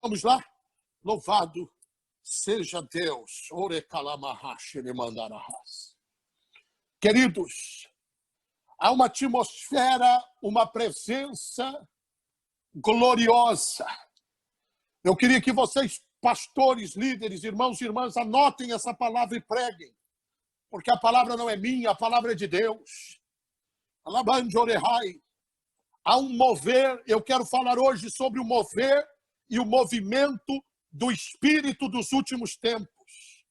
Vamos lá? Louvado seja Deus. Queridos, há uma atmosfera, uma presença gloriosa. Eu queria que vocês, pastores, líderes, irmãos e irmãs, anotem essa palavra e preguem. Porque a palavra não é minha, a palavra é de Deus. Há um mover, eu quero falar hoje sobre o mover e o movimento do Espírito dos últimos tempos.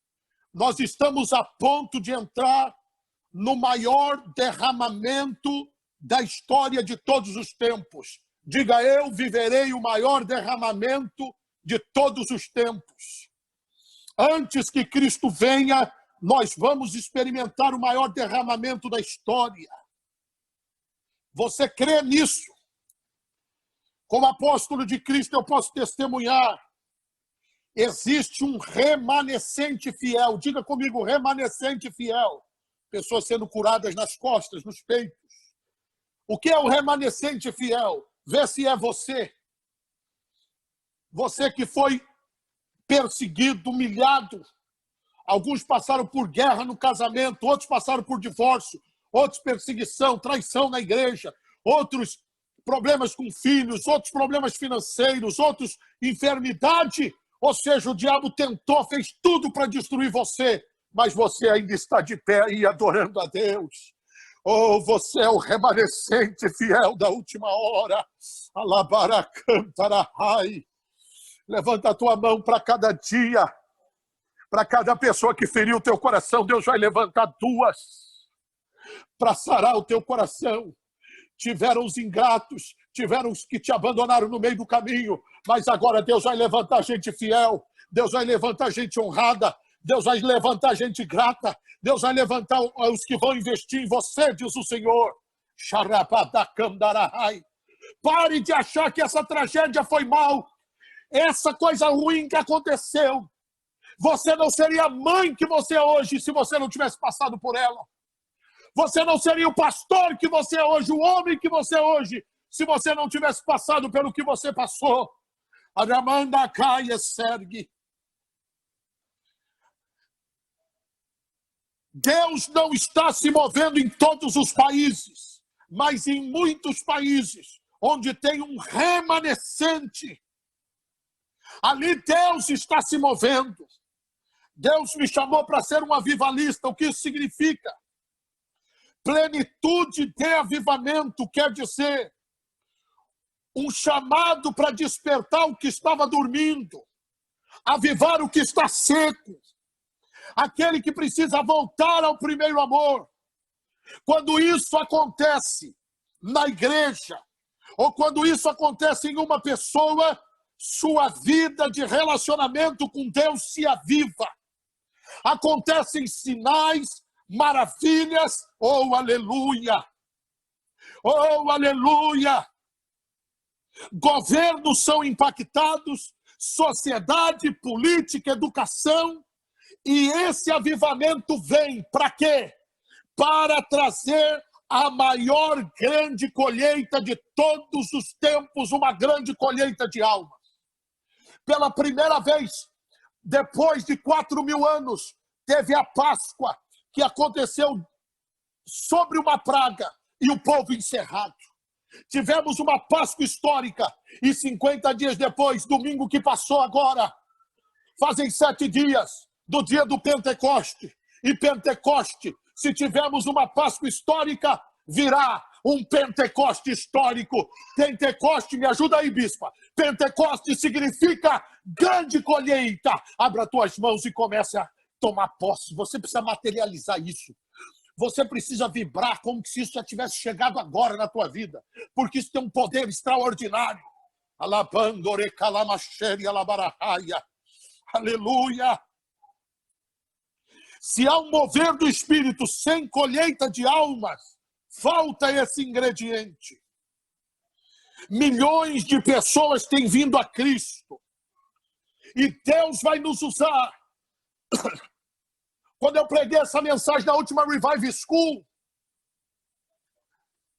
Nós estamos a ponto de entrar no maior derramamento da história de todos os tempos. Diga, eu viverei o maior derramamento de todos os tempos. Antes que Cristo venha, nós vamos experimentar o maior derramamento da história. Você crê nisso? Como apóstolo de Cristo, eu posso testemunhar. Existe um remanescente fiel. Diga comigo, remanescente fiel. Pessoas sendo curadas nas costas, nos peitos. O que é o remanescente fiel? Vê se é você. Você que foi perseguido, humilhado. Alguns passaram por guerra no casamento, outros passaram por divórcio, outros perseguição, traição na igreja, outros problemas com filhos, outros problemas financeiros, outros enfermidade. Ou seja, o diabo tentou, fez tudo para destruir você, mas você ainda está de pé aí adorando a Deus. Oh, você é o remanescente fiel da última hora. Alabaracantararai. Levanta a tua mão para cada dia. Para cada pessoa que feriu o teu coração, Deus vai levantar duas para sarar o teu coração. Tiveram os ingratos, tiveram os que te abandonaram no meio do caminho, mas agora Deus vai levantar gente fiel, Deus vai levantar gente honrada, Deus vai levantar gente grata, Deus vai levantar os que vão investir em você, diz o Senhor. Pare de achar que essa tragédia foi mal, essa coisa ruim que aconteceu. Você não seria a mãe que você é hoje se você não tivesse passado por ela. Você não seria o pastor que você é hoje, o homem que você é hoje, se você não tivesse passado pelo que você passou. Aramanda caia sergue. Deus não está se movendo em todos os países, mas em muitos países, onde tem um remanescente. Ali Deus está se movendo. Deus me chamou para ser um avivalista. O que isso significa? Plenitude de avivamento quer dizer um chamado para despertar o que estava dormindo, avivar o que está seco, aquele que precisa voltar ao primeiro amor. Quando isso acontece na igreja, ou quando isso acontece em uma pessoa, sua vida de relacionamento com Deus se aviva. Acontecem sinais, maravilhas, oh aleluia, oh aleluia. Governos são impactados, sociedade, política, educação, e esse avivamento vem para quê? Para trazer a maior grande colheita de todos os tempos, uma grande colheita de almas. Pela primeira vez, depois de 4.000 anos, teve a Páscoa, que aconteceu sobre uma praga e o povo encerrado. Tivemos uma Páscoa histórica e 50 dias depois, domingo que passou agora, fazem 7 dias do dia do Pentecoste. E Pentecoste, se tivermos uma Páscoa histórica, virá um Pentecoste histórico. Pentecoste, me ajuda aí, bispa. Pentecoste significa grande colheita. Abra tuas mãos e comece a tomar posse. Você precisa materializar isso. Você precisa vibrar como se isso já tivesse chegado agora na tua vida. Porque isso tem um poder extraordinário. Alabandore calamacheri alabarahaya. Aleluia. Se há um mover do Espírito sem colheita de almas, falta esse ingrediente. Milhões de pessoas têm vindo a Cristo. E Deus vai nos usar. Quando eu preguei essa mensagem na última Revive School,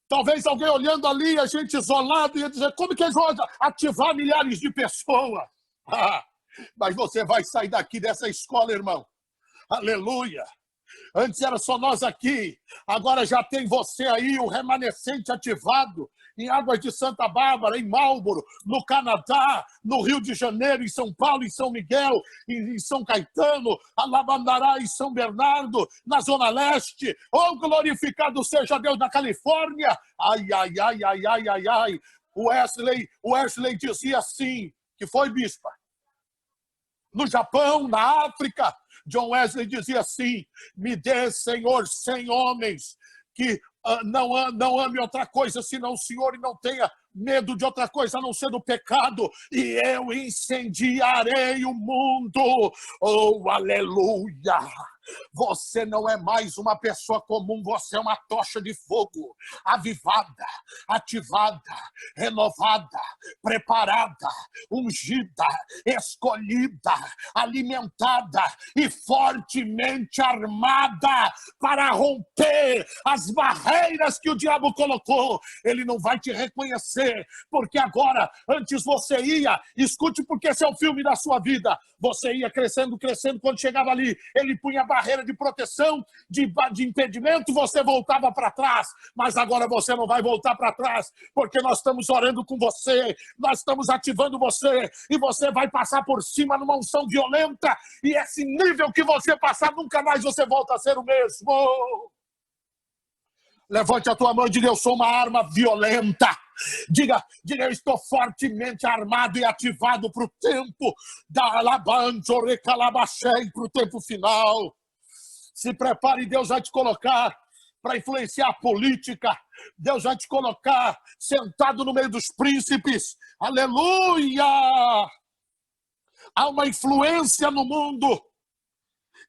talvez alguém olhando ali, a gente isolado, ia dizer, como que eles vão ativar milhares de pessoas? Mas você vai sair daqui dessa escola, irmão. Aleluia. Antes era só nós aqui, agora já tem você aí, o remanescente ativado em Águas de Santa Bárbara, em Marlborough, no Canadá, no Rio de Janeiro, em São Paulo, em São Miguel, em São Caetano, Alabandará, em São Bernardo, na Zona Leste. Oh, glorificado seja Deus, na Califórnia. Ai, ai, ai, ai, ai, ai, ai. O Wesley dizia assim, que foi bispa. No Japão, na África, John Wesley dizia assim: me dê, Senhor, 100 homens que não ame outra coisa senão o Senhor e não tenha medo de outra coisa a não ser do pecado, e eu incendiarei o mundo. Oh, aleluia! Você não é mais uma pessoa comum, você é uma tocha de fogo, avivada, ativada, renovada, preparada, ungida, escolhida, alimentada e fortemente armada para romper as barreiras que o diabo colocou. Ele não vai te reconhecer, porque agora, antes você ia, escute, porque esse é o filme da sua vida, você ia crescendo, crescendo, quando chegava ali, ele punha barreira de proteção, de impedimento, você voltava para trás, mas agora você não vai voltar para trás, porque nós estamos orando com você, nós estamos ativando você, e você vai passar por cima numa unção violenta, e esse nível que você passar, nunca mais você volta a ser o mesmo. Levante a tua mão e diga: eu sou uma arma violenta. Diga, eu estou fortemente armado e ativado para o tempo da alabanza, para o tempo final. Se prepare, Deus vai te colocar para influenciar a política. Deus vai te colocar sentado no meio dos príncipes. Aleluia! Há uma influência no mundo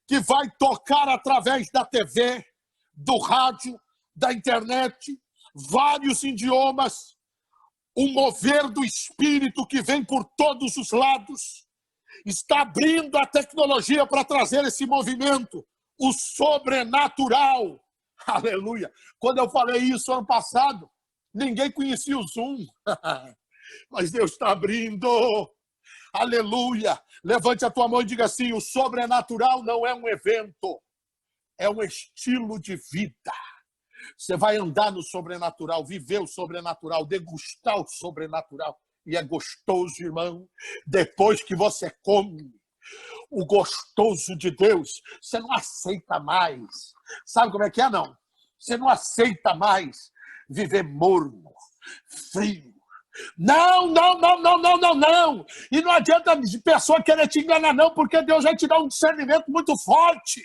que vai tocar através da TV, do rádio, da internet, vários idiomas, um mover do Espírito que vem por todos os lados, está abrindo a tecnologia para trazer esse movimento, o sobrenatural. Aleluia! Quando eu falei isso ano passado, ninguém conhecia o Zoom, mas Deus está abrindo. Aleluia! Levante a tua mão e diga assim: o sobrenatural não é um evento, é um estilo de vida. Você vai andar no sobrenatural, viver o sobrenatural, degustar o sobrenatural. E é gostoso, irmão. Depois que você come o gostoso de Deus, você não aceita mais. Sabe como é que é, não? Você não aceita mais viver morno, frio. Não, não, não, não, não, não, não. E não adianta a pessoa querer te enganar, não, porque Deus vai te dar um discernimento muito forte.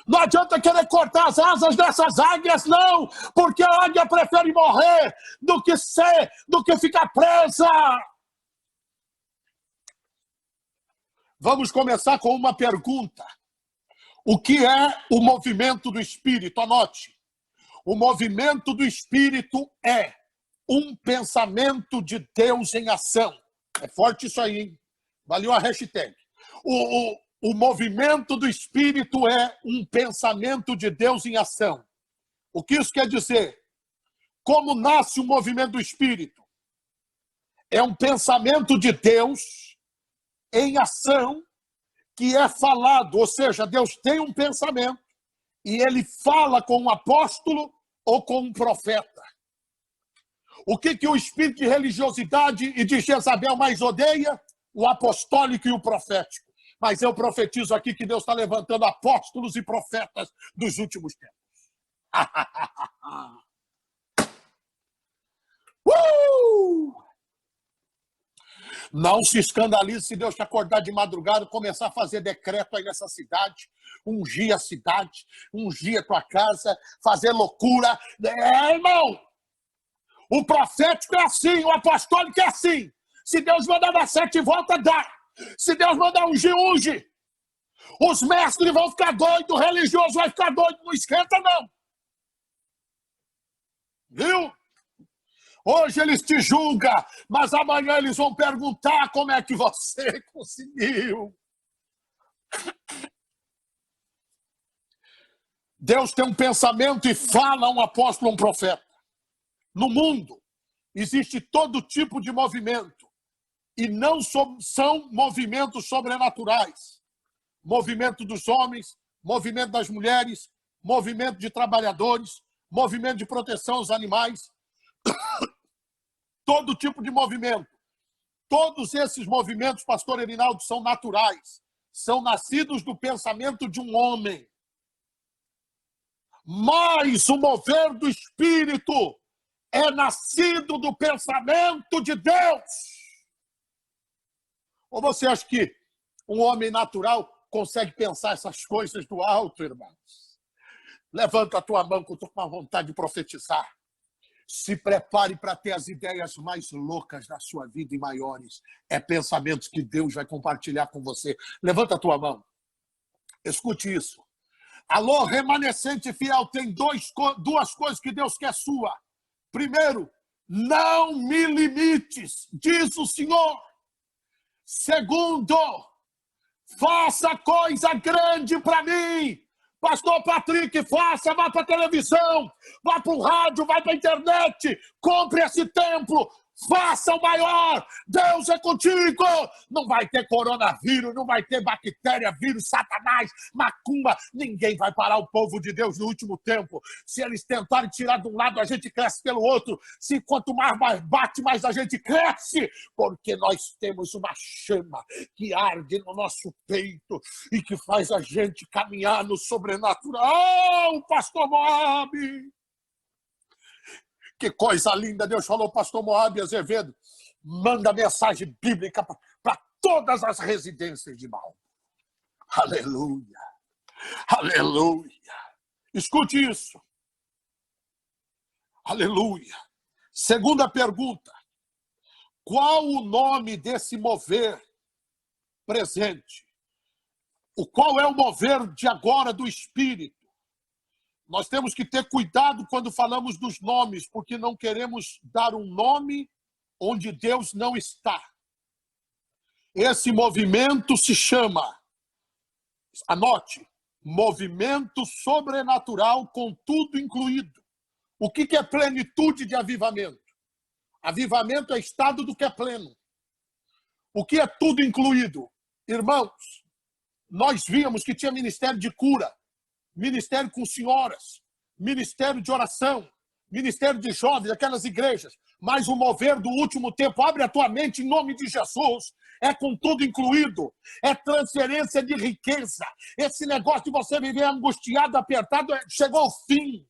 Não adianta querer cortar as asas dessas águias, não, porque a águia prefere morrer do que ficar presa. Vamos começar com uma pergunta. O que é o movimento do Espírito? Anote. O movimento do Espírito é um pensamento de Deus em ação. É forte isso aí, hein? Valeu a hashtag. O movimento do Espírito é um pensamento de Deus em ação. O que isso quer dizer? Como nasce o movimento do Espírito? É um pensamento de Deus em ação que é falado, ou seja, Deus tem um pensamento e ele fala com um apóstolo ou com um profeta. O que o espírito de religiosidade e de Jezabel mais odeia? O apostólico e o profético. Mas eu profetizo aqui que Deus está levantando apóstolos e profetas dos últimos tempos. Não se escandalize se Deus te acordar de madrugada e começar a fazer decreto aí nessa cidade, ungir a cidade, ungir a tua casa, fazer loucura. Irmão, o profético é assim, o apostólico é assim. Se Deus mandar dar 7 voltas, dá. Se Deus mandar ungir, unge. Os mestres vão ficar doidos, o religioso vai ficar doido, não esquenta não. Viu? Hoje eles te julgam, mas amanhã eles vão perguntar como é que você conseguiu. Deus tem um pensamento e fala a um apóstolo, um profeta. No mundo existe todo tipo de movimento. E não são movimentos sobrenaturais. Movimento dos homens, movimento das mulheres, movimento de trabalhadores, movimento de proteção aos animais, todo tipo de movimento. Todos esses movimentos, pastor Erinaldo, são naturais, são nascidos do pensamento de um homem. Mas o mover do Espírito é nascido do pensamento de Deus. Ou você acha que um homem natural consegue pensar essas coisas do alto, irmãos? Levanta a tua mão que eu estou com uma vontade de profetizar. Se prepare para ter as ideias mais loucas da sua vida e maiores. É pensamentos que Deus vai compartilhar com você. Levanta a tua mão. Escute isso. Alô, remanescente fiel, tem duas coisas que Deus quer sua. Primeiro, não me limites, diz o Senhor. Segundo, faça coisa grande para mim. Pastor Patrick, faça, vá para a televisão, vá para o rádio, vá para a internet, compre esse templo, faça o maior. Deus é contigo. Não vai ter coronavírus, não vai ter bactéria, vírus, satanás, macumba. Ninguém vai parar o povo de Deus no último tempo. Se eles tentarem tirar de um lado, a gente cresce pelo outro. Se quanto mais bate, mais a gente cresce. Porque nós temos uma chama que arde no nosso peito e que faz a gente caminhar no sobrenatural. Pastor Moab! Que coisa linda, Deus falou, pastor Moab Azevedo, manda mensagem bíblica para todas as residências de Baú. Aleluia, aleluia. Escute isso. Aleluia. Segunda pergunta, qual o nome desse mover presente? Qual é o mover de agora do Espírito? Nós temos que ter cuidado quando falamos dos nomes, porque não queremos dar um nome onde Deus não está. Esse movimento se chama, anote, movimento sobrenatural com tudo incluído. O que é plenitude de avivamento? Avivamento é estado do que é pleno. O que é tudo incluído? Irmãos, nós víamos que tinha ministério de cura, ministério com senhoras, ministério de oração, ministério de jovens, aquelas igrejas. Mas o mover do último tempo, abre a tua mente em nome de Jesus, é com tudo incluído, é transferência de riqueza. Esse negócio de você viver angustiado, apertado, chegou ao fim.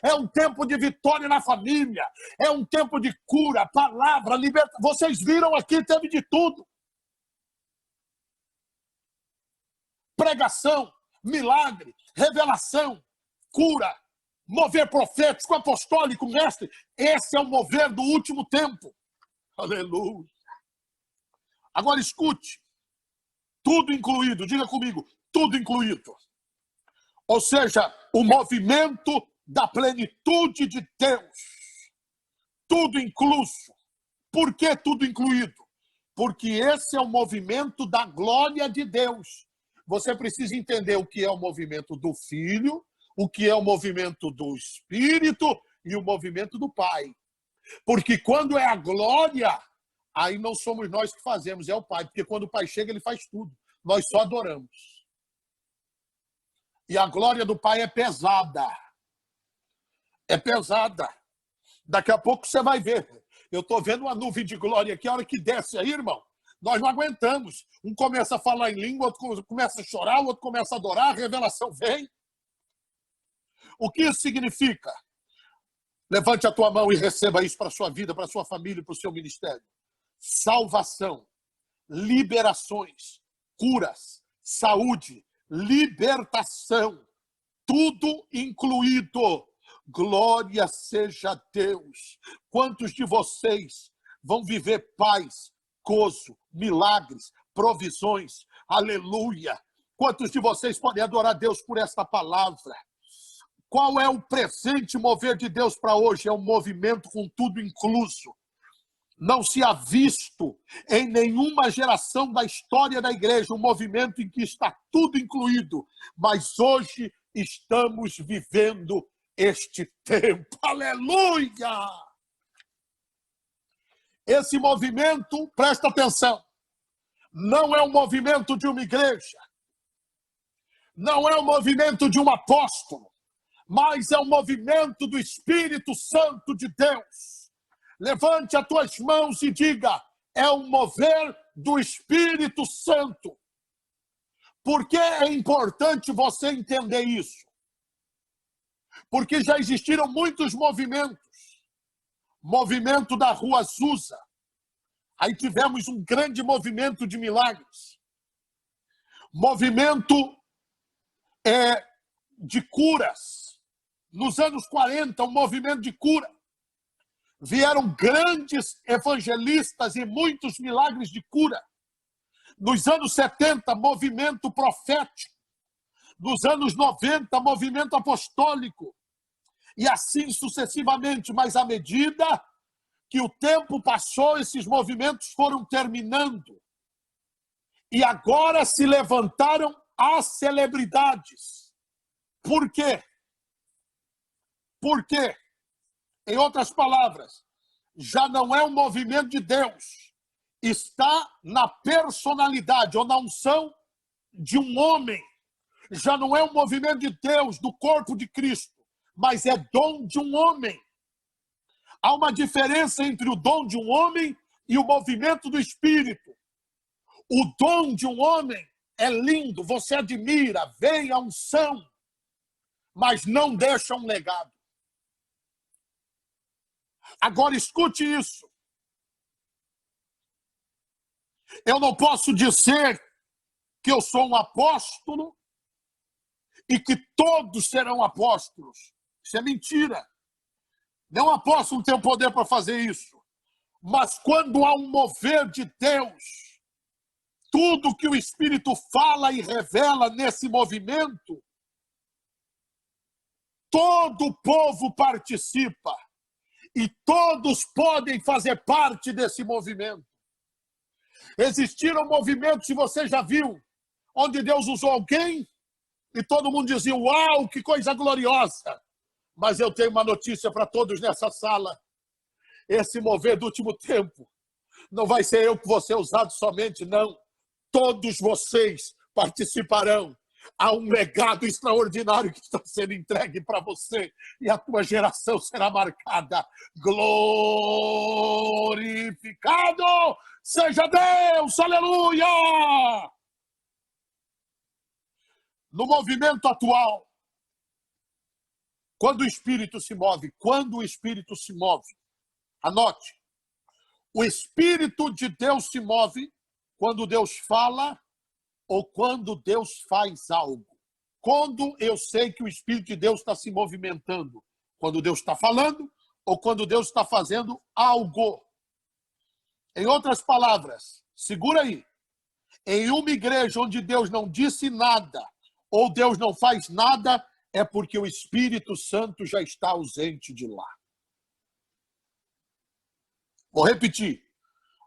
É um tempo de vitória na família, é um tempo de cura, palavra, libertação. Vocês viram aqui, teve de tudo. Pregação, milagre, revelação, cura, mover profético, apostólico, mestre. Esse é o mover do último tempo. Aleluia. Agora escute. Tudo incluído, diga comigo, tudo incluído. Ou seja, o movimento da plenitude de Deus. Tudo incluso. Por que tudo incluído? Porque esse é o movimento da glória de Deus. Você precisa entender o que é o movimento do Filho, o que é o movimento do Espírito e o movimento do Pai. Porque quando é a glória, aí não somos nós que fazemos, é o Pai. Porque quando o Pai chega, ele faz tudo. Nós só adoramos. E a glória do Pai é pesada. É pesada. Daqui a pouco você vai ver. Eu estou vendo uma nuvem de glória aqui, a hora que desce aí, irmão. Nós não aguentamos. Um começa a falar em língua, outro começa a chorar, o outro começa a adorar, a revelação vem. O que isso significa? Levante a tua mão e receba isso para a sua vida, para a sua família, para o seu ministério. Salvação, liberações, curas, saúde, libertação, tudo incluído. Glória seja a Deus. Quantos de vocês vão viver paz, gozo, milagres, provisões? Aleluia. Quantos de vocês podem adorar a Deus por esta palavra? Qual é o presente mover de Deus para hoje? É um movimento com tudo incluso. Não se ha visto em nenhuma geração da história da igreja um movimento em que está tudo incluído. Mas hoje estamos vivendo este tempo. Aleluia! Esse movimento, presta atenção, não é um movimento de uma igreja, não é um movimento de um apóstolo, mas é um movimento do Espírito Santo de Deus. Levante as tuas mãos e diga: é um mover do Espírito Santo. Por que é importante você entender isso? Porque já existiram muitos movimentos. Movimento da Rua Azusa. Aí tivemos um grande movimento de milagres. Movimento de curas. Nos anos 40, um movimento de cura. Vieram grandes evangelistas e muitos milagres de cura. Nos anos 70, movimento profético. Nos anos 90, movimento apostólico. E assim sucessivamente, mas à medida que o tempo passou, esses movimentos foram terminando. E agora se levantaram as celebridades. Por quê? Por quê? Em outras palavras, já não é um movimento de Deus. Está na personalidade ou na unção de um homem. Já não é um movimento de Deus, do corpo de Cristo, mas é dom de um homem. Há uma diferença entre o dom de um homem e o movimento do Espírito. O dom de um homem é lindo, você admira, vem a unção, mas não deixa um legado. Agora escute isso. Eu não posso dizer que eu sou um apóstolo e que todos serão apóstolos. Isso é mentira. Nenhum apóstolo tem o poder para fazer isso. Mas quando há um mover de Deus, tudo que o Espírito fala e revela nesse movimento, todo o povo participa. E todos podem fazer parte desse movimento. Existiram movimentos, se você já viu, onde Deus usou alguém e todo mundo dizia: uau, que coisa gloriosa. Mas eu tenho uma notícia para todos nessa sala. Esse mover do último tempo não vai ser eu que vou ser usado somente, não. Todos vocês participarão. Há um legado extraordinário que está sendo entregue para você e a tua geração será marcada. Glorificado seja Deus! Aleluia! No movimento atual, quando o Espírito se move, anote, o Espírito de Deus se move quando Deus fala ou quando Deus faz algo. Quando eu sei que o Espírito de Deus está se movimentando? Quando Deus está falando ou quando Deus está fazendo algo. Em outras palavras, segura aí. Em uma igreja onde Deus não disse nada ou Deus não faz nada, é porque o Espírito Santo já está ausente de lá. Vou repetir.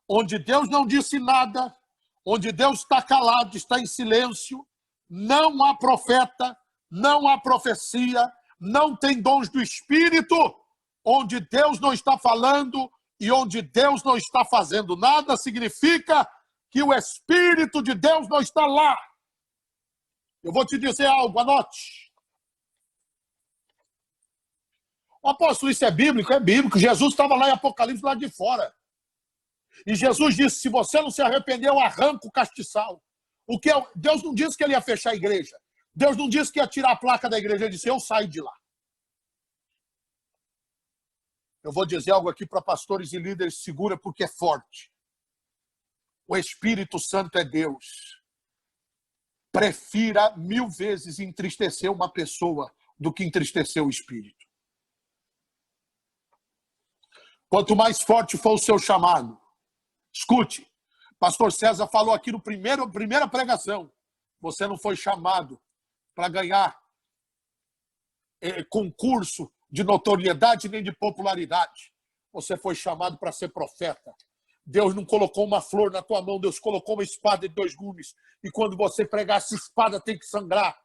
Onde Deus não disse nada, onde Deus está calado, está em silêncio, não há profeta, não há profecia, não tem dons do Espírito. Onde Deus não está falando e onde Deus não está fazendo nada, significa que o Espírito de Deus não está lá. Eu vou te dizer algo, anote. O apóstolo, isso é bíblico? É bíblico. Jesus estava lá em Apocalipse, lá de fora. E Jesus disse: se você não se arrepender, eu arranco o castiçal. Deus não disse que ele ia fechar a igreja. Deus não disse que ia tirar a placa da igreja. Ele disse: eu saio de lá. Eu vou dizer algo aqui para pastores e líderes, segura, porque é forte. O Espírito Santo é Deus. Prefira 1000 vezes entristecer uma pessoa do que entristecer o Espírito. Quanto mais forte for o seu chamado, escute, pastor César falou aqui no primeira pregação, você não foi chamado para ganhar concurso de notoriedade nem de popularidade. Você foi chamado para ser profeta. Deus não colocou uma flor na tua mão, Deus colocou uma espada de 2 gumes. E quando você pregar, essa espada tem que sangrar.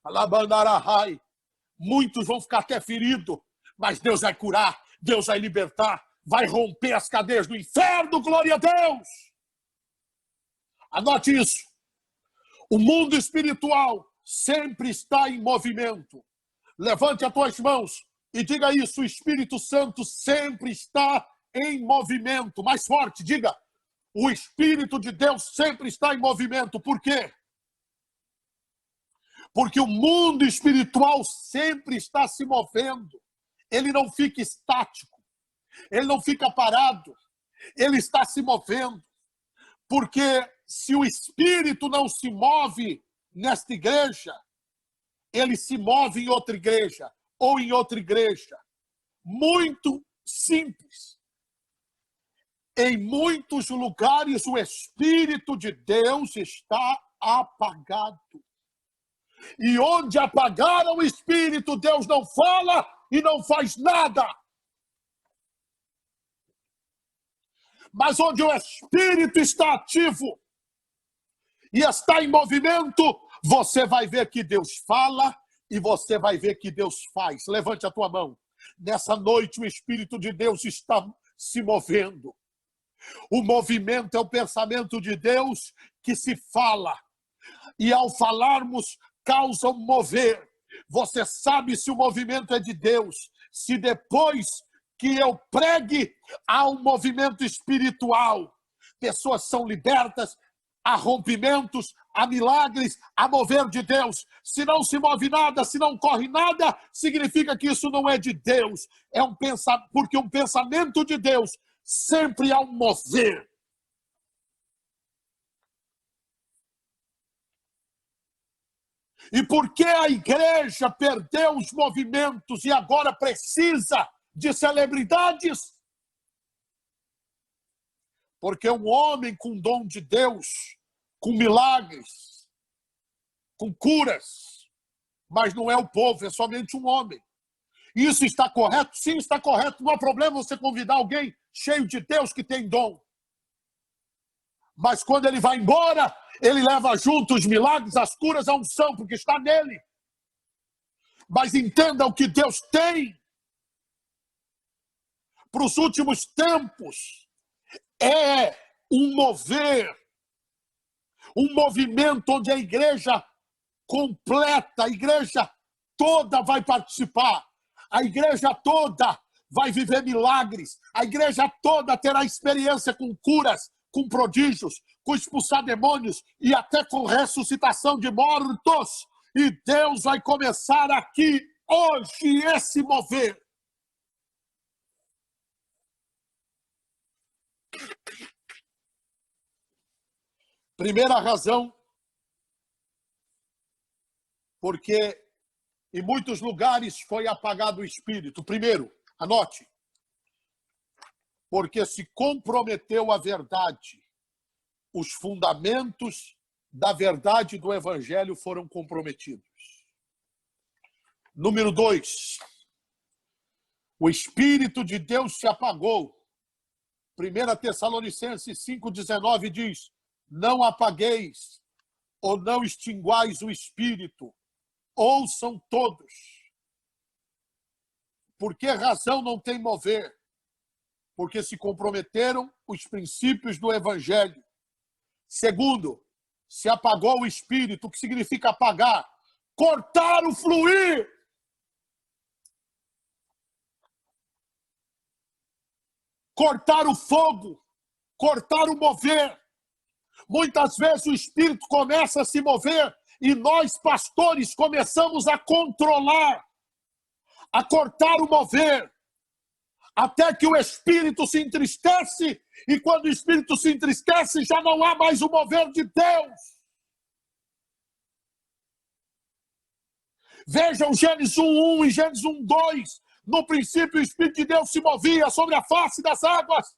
Alabandarahai. Muitos vão ficar até feridos, mas Deus vai curar, Deus vai libertar, vai romper as cadeias do inferno, glória a Deus. Anote isso. O mundo espiritual sempre está em movimento. Levante as tuas mãos e diga isso, o Espírito Santo sempre está em movimento. Mais forte, diga, o Espírito de Deus sempre está em movimento. Por quê? Porque o mundo espiritual sempre está se movendo. Ele não fica estático. Ele não fica parado. Ele está se movendo. Porque se o Espírito não se move nesta igreja, ele se move em outra igreja ou em outra igreja. Muito simples. Em muitos lugares o Espírito de Deus está apagado. E onde apagaram o Espírito, Deus não fala e não faz nada. Mas onde o Espírito está ativo e está em movimento, você vai ver que Deus fala e você vai ver que Deus faz. Levante a tua mão. Nessa noite o Espírito de Deus está se movendo. O movimento é o pensamento de Deus que se fala. E ao falarmos, causa um mover. Você sabe se o movimento é de Deus. Se depois que eu pregue, há um movimento espiritual. Pessoas são libertas, há rompimentos, há milagres, há mover de Deus. Se não se move nada, se não corre nada, significa que isso não é de Deus. É um pensamento, porque um pensamento de Deus sempre há um mover. E por que a igreja perdeu os movimentos e agora precisa de celebridades? Porque um homem com dom de Deus, com milagres, com curas, mas não é o povo, é somente um homem. Isso está correto? Sim, está correto. Não há problema você convidar alguém cheio de Deus que tem dom. Mas quando ele vai embora, ele leva junto os milagres, as curas, a unção, porque está nele. Mas entenda o que Deus tem para os últimos tempos. É um mover, um movimento onde a igreja completa, a igreja toda vai participar. A igreja toda vai viver milagres. A igreja toda terá experiência com curas, com prodígios, com expulsar demônios e até com ressuscitação de mortos. E Deus vai começar aqui, hoje, esse mover. Primeira razão, porque em muitos lugares foi apagado o Espírito. Primeiro, anote, porque se comprometeu a verdade. Os fundamentos da verdade do Evangelho foram comprometidos. Número 2, o Espírito de Deus se apagou. 1 Tessalonicenses 5,19 diz, não apagueis ou não extinguais o Espírito, ouçam todos. Por que razão não tem mover? Porque se comprometeram os princípios do Evangelho. Segundo, se apagou o Espírito. O que significa apagar? Cortar o fluir. Cortar o fogo. Cortar o mover. Muitas vezes o Espírito começa a se mover e nós, pastores, começamos a controlar, a cortar o mover, até que o Espírito se entristece, e quando o Espírito se entristece, já não há mais o mover de Deus. Vejam Gênesis 1:1 e Gênesis 1:2. No princípio, o Espírito de Deus se movia sobre a face das águas.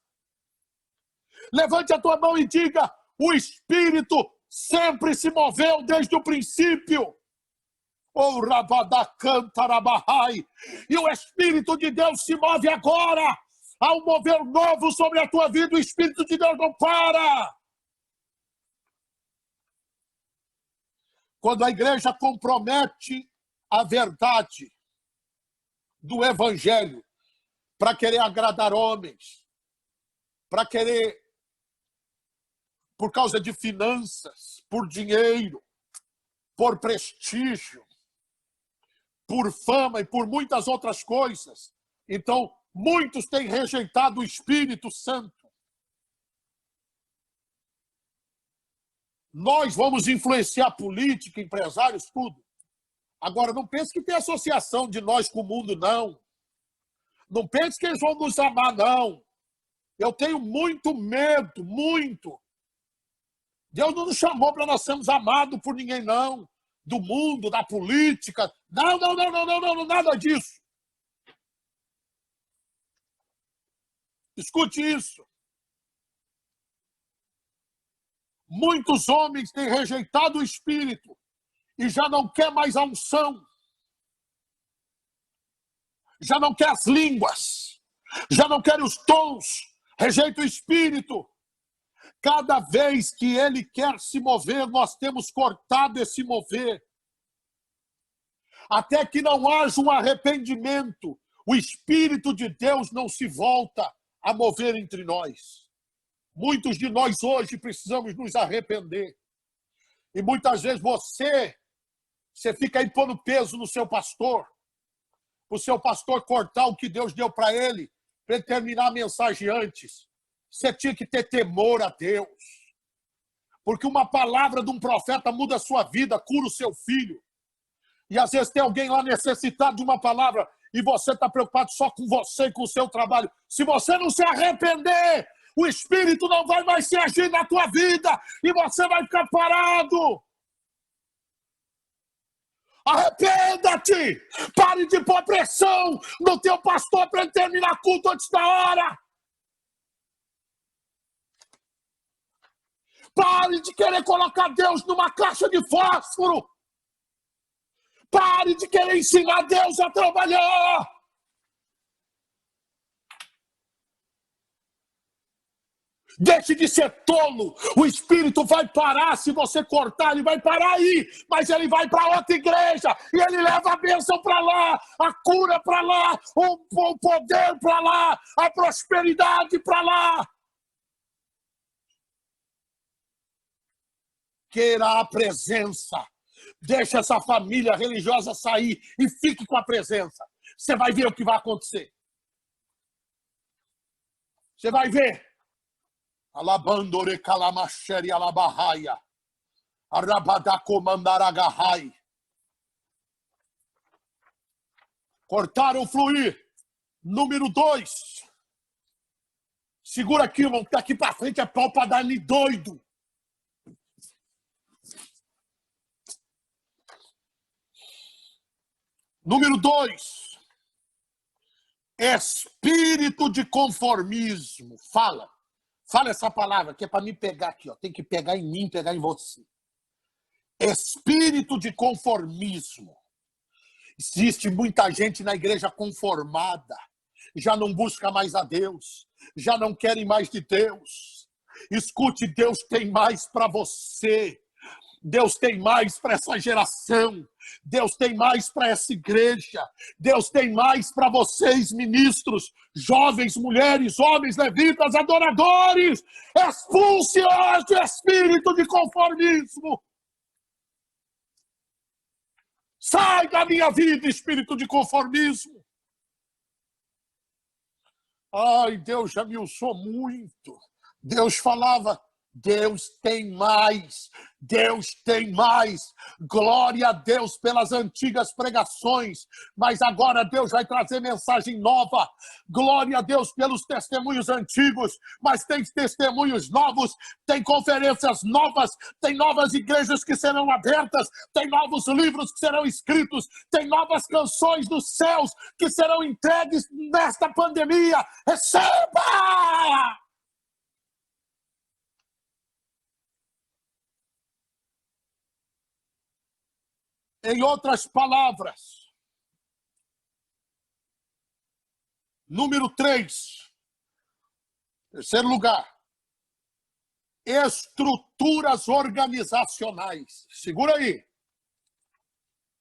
Levante a tua mão e diga, o Espírito sempre se moveu desde o princípio. Oh, Rabadacantarabahai. E o Espírito de Deus se move agora. Há um mover novo sobre a tua vida. O Espírito de Deus não para. Quando a igreja compromete a verdade do Evangelho, para querer agradar homens, para querer, por causa de finanças, por dinheiro, por prestígio, por fama e por muitas outras coisas. Então, muitos têm rejeitado o Espírito Santo. Nós vamos influenciar política, empresários, tudo. Agora, não pense que tem associação de nós com o mundo, não. Não pense que eles vão nos amar, não. Eu tenho muito medo, muito. Deus não nos chamou para nós sermos amados por ninguém, não. Do mundo, da política. Não, nada disso. Escute isso. Muitos homens têm rejeitado o Espírito e já não quer mais a unção. Já não quer as línguas. Já não quer os dons. Rejeita o Espírito. Cada vez que ele quer se mover, nós temos cortado esse mover. Até que não haja um arrependimento, o Espírito de Deus não se volta a mover entre nós. Muitos de nós hoje precisamos nos arrepender. E muitas vezes você fica aí pondo peso no seu pastor, o seu pastor cortar o que Deus deu para ele terminar a mensagem antes. Você tinha que ter temor a Deus. Porque uma palavra de um profeta muda a sua vida, cura o seu filho. E às vezes tem alguém lá necessitado de uma palavra e você está preocupado só com você e com o seu trabalho. Se você não se arrepender, o Espírito não vai mais se agir na tua vida e você vai ficar parado. Arrependa-te! Pare de pôr pressão no teu pastor para ele terminar culto antes da hora. Pare de querer colocar Deus numa caixa de fósforo. Pare de querer ensinar Deus a trabalhar. Deixe de ser tolo. O Espírito vai parar. Se você cortar, ele vai parar aí. Mas ele vai para outra igreja. E ele leva a bênção para lá. A cura para lá. O poder para lá. A prosperidade para lá. Queira a presença. Deixe essa família religiosa sair e fique com a presença. Você vai ver o que vai acontecer. Você vai ver. Alabandore calamacheri alabahaia. Arabadacomandaragahai. Cortaram o fluir. Número 2. Segura aqui, irmão. Daqui para frente é pau para dar-lhe doido. Número 2. Espírito de conformismo. Fala essa palavra que é para me pegar aqui, ó. Tem que pegar em mim, pegar em você. Espírito de conformismo. Existe muita gente na igreja conformada. Já não busca mais a Deus. Já não querem mais de Deus. Escute, Deus tem mais para você. Deus tem mais para essa geração. Deus tem mais para essa igreja. Deus tem mais para vocês, ministros, jovens, mulheres, homens, levitas, adoradores. Expulse hoje o espírito de conformismo. Sai da minha vida, espírito de conformismo. Ai, Deus já me usou muito. Deus falava... Deus tem mais, Deus tem mais. Glória a Deus pelas antigas pregações, mas agora Deus vai trazer mensagem nova. Glória a Deus pelos testemunhos antigos, mas tem testemunhos novos, tem conferências novas, tem novas igrejas que serão abertas, tem novos livros que serão escritos, tem novas canções dos céus que serão entregues nesta pandemia. Receba! Em outras palavras, número 3, terceiro lugar, estruturas organizacionais. Segura aí.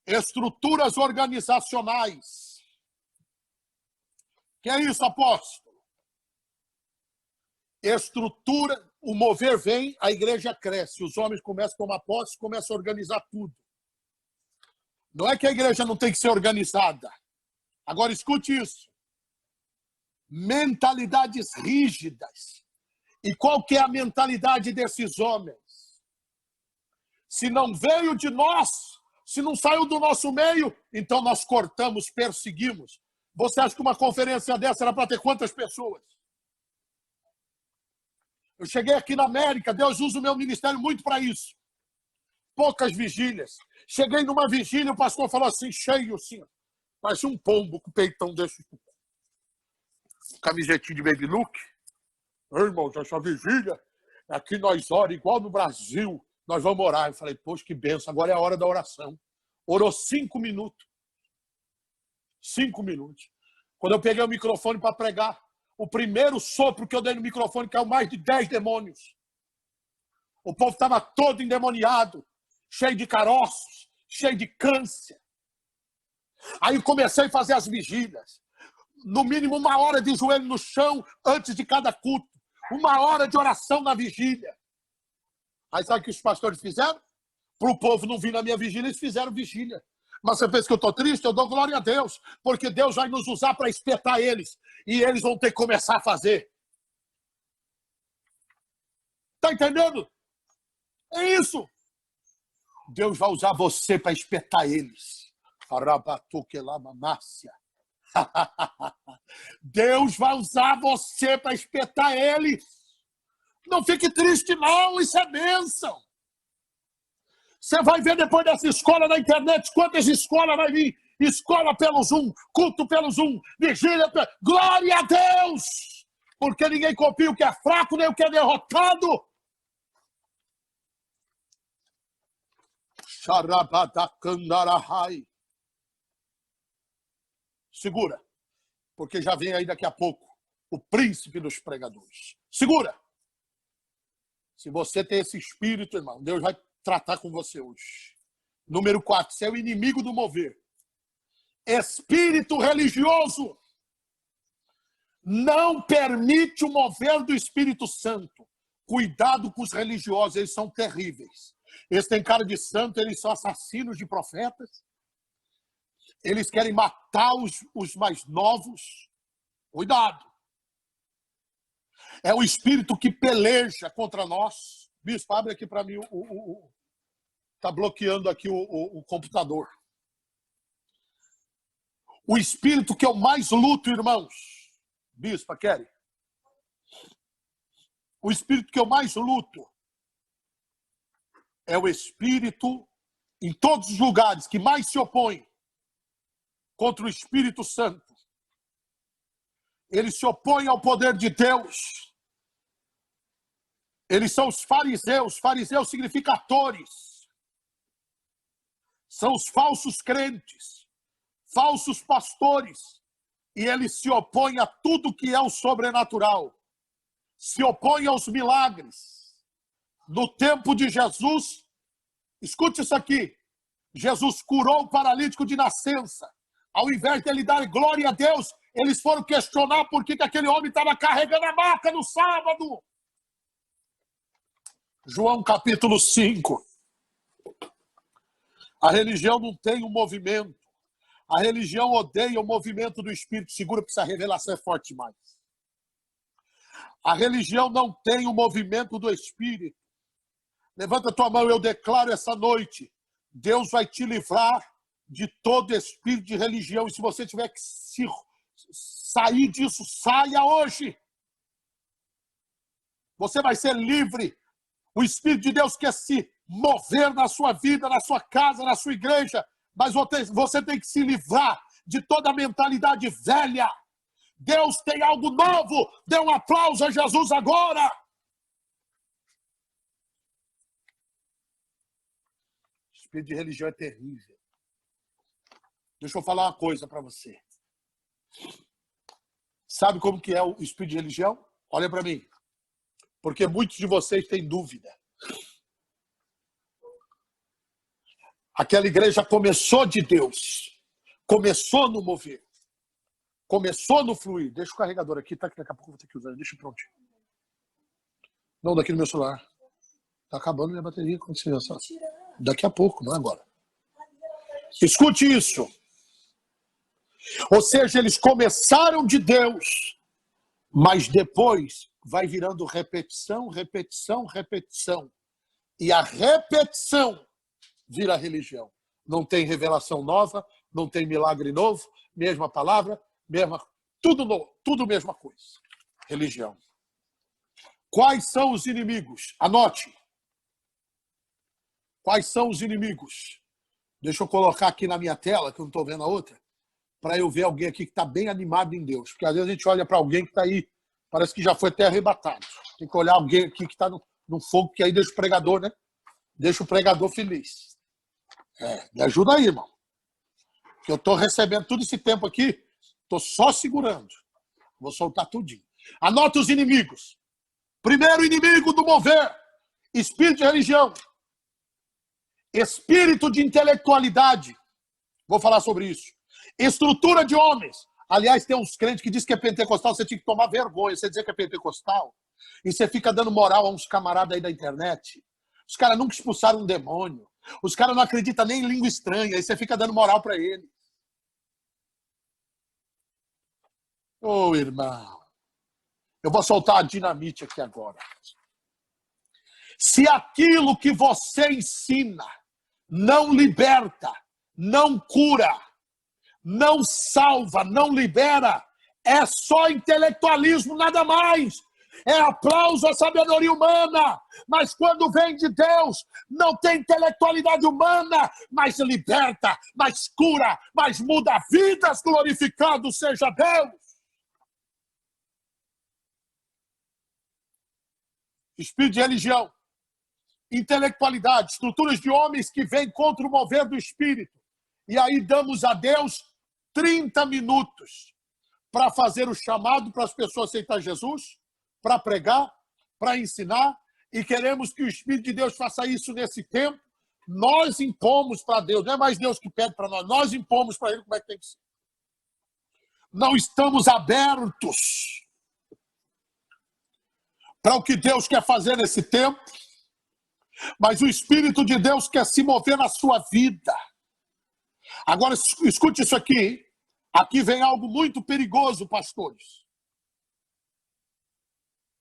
Estruturas organizacionais. Que é isso, apóstolo? Estrutura, o mover vem, a igreja cresce, os homens começam a tomar posse, começam a organizar tudo. Não é que a igreja não tem que ser organizada. Agora escute isso. Mentalidades rígidas. E qual que é a mentalidade desses homens? Se não veio de nós, se não saiu do nosso meio, então nós cortamos, perseguimos. Você acha que uma conferência dessa era para ter quantas pessoas? Eu cheguei aqui na América, Deus usa o meu ministério muito para isso. Poucas vigílias. Cheguei numa vigília, o pastor falou assim, cheio assim, parece um pombo com o peitão desse. Camisetinho de baby look. Irmãos, essa vigília, aqui nós oramos igual no Brasil, nós vamos orar. Eu falei, poxa, que benção, agora é a hora da oração. Orou 5 minutos. 5 minutos. Quando eu peguei o microfone para pregar, o primeiro sopro que eu dei no microfone caiu mais de 10 demônios. O povo estava todo endemoniado, cheio de caroços, cheio de câncer. Aí eu comecei a fazer as vigílias. No mínimo 1 hora de joelho no chão antes de cada culto. 1 hora de oração na vigília. Aí sabe o que os pastores fizeram? Para o povo não vir na minha vigília, eles fizeram vigília. Mas você pensa que eu estou triste? Eu dou glória a Deus, porque Deus vai nos usar para espetar eles. E eles vão ter que começar a fazer. Está entendendo? É isso. Deus vai usar você para espetar eles. Deus vai usar você para espetar eles. Não fique triste, não. Isso é bênção. Você vai ver depois dessa escola na internet quantas escolas vai vir. Escola pelo Zoom, culto pelo Zoom, vigília pelo... Glória a Deus! Porque ninguém copia o que é fraco, nem o que é derrotado. Segura, porque já vem aí daqui a pouco o príncipe dos pregadores. Segura! Se você tem esse espírito, irmão, Deus vai tratar com você hoje. Número 4, você é o inimigo do mover. Espírito religioso não permite o mover do Espírito Santo. Cuidado com os religiosos, eles são terríveis. Eles têm cara de santo, eles são assassinos de profetas. Eles querem matar os mais novos. Cuidado. É o espírito que peleja contra nós. Bispo, abre aqui para mim está bloqueando aqui o computador. O espírito que eu mais luto, irmãos. Bispo, Kelly. O espírito que eu mais luto é o espírito, em todos os lugares, que mais se opõe contra o Espírito Santo. Ele se opõe ao poder de Deus. Eles são os fariseus. Fariseus significa atores. São os falsos crentes, falsos pastores. E eles se opõem a tudo que é o sobrenatural. Se opõem aos milagres. No tempo de Jesus, escute isso aqui. Jesus curou o paralítico de nascença. Ao invés de ele dar glória a Deus, eles foram questionar por que aquele homem estava carregando a maca no sábado. João capítulo 5. A religião não tem um movimento. A religião odeia o movimento do Espírito. Segura, porque essa revelação é forte demais. A religião não tem o movimento do Espírito. Levanta a tua mão, eu declaro essa noite. Deus vai te livrar de todo espírito de religião. E se você tiver que sair disso, saia hoje. Você vai ser livre. O Espírito de Deus quer se mover na sua vida, na sua casa, na sua igreja. Mas você tem que se livrar de toda a mentalidade velha. Deus tem algo novo. Dê um aplauso a Jesus agora. O espírito de religião é terrível. Deixa eu falar uma coisa para você. Sabe como que é o espírito de religião? Olha para mim. Porque muitos de vocês têm dúvida. Aquela igreja começou de Deus. Começou no mover. Começou no fluir. Deixa o carregador aqui, tá? Que daqui a pouco eu vou ter que usar. Deixa prontinho. Não, daqui no meu celular. Tá acabando minha bateria. Quando você já daqui a pouco, não é agora. Escute isso. Ou seja, eles começaram de Deus, mas depois vai virando repetição, repetição, repetição. E a repetição vira religião. Não tem revelação nova, não tem milagre novo, mesma palavra, tudo novo, tudo mesma coisa. Religião. Quais são os inimigos? Anote. Quais são os inimigos? Deixa eu colocar aqui na minha tela, que eu não estou vendo a outra, para eu ver alguém aqui que está bem animado em Deus. Porque às vezes a gente olha para alguém que está aí, parece que já foi até arrebatado. Tem que olhar alguém aqui que está no fogo, que aí deixa o pregador, né? Deixa o pregador feliz. Me ajuda aí, irmão. Que eu estou recebendo todo esse tempo aqui, estou só segurando. Vou soltar tudinho. Anota os inimigos. Primeiro inimigo do mover, espírito de religião. Espírito de intelectualidade. Vou falar sobre isso. Estrutura de homens. Aliás, tem uns crentes que dizem que é pentecostal, você tinha que tomar vergonha. Você dizer que é pentecostal e você fica dando moral a uns camaradas aí da internet. Os caras nunca expulsaram um demônio. Os caras não acreditam nem em língua estranha. Aí você fica dando moral para ele. Ô, irmão. Eu vou soltar a dinamite aqui agora. Se aquilo que você ensina não liberta, não cura, não salva, não libera, é só intelectualismo, nada mais. É aplauso à sabedoria humana, mas quando vem de Deus, não tem intelectualidade humana, mas liberta, mas cura, mas muda vidas, glorificado seja Deus. Espírito de religião, intelectualidade, estruturas de homens que vêm contra o mover do Espírito. E aí damos a Deus 30 minutos para fazer o chamado para as pessoas aceitar Jesus, para pregar, para ensinar, e queremos que o Espírito de Deus faça isso nesse tempo. Nós impomos para Deus, não é mais Deus que pede para nós impomos para Ele como é que tem que ser. Não estamos abertos para o que Deus quer fazer nesse tempo, mas o Espírito de Deus quer se mover na sua vida. Agora, escute isso aqui. Aqui vem algo muito perigoso, pastores.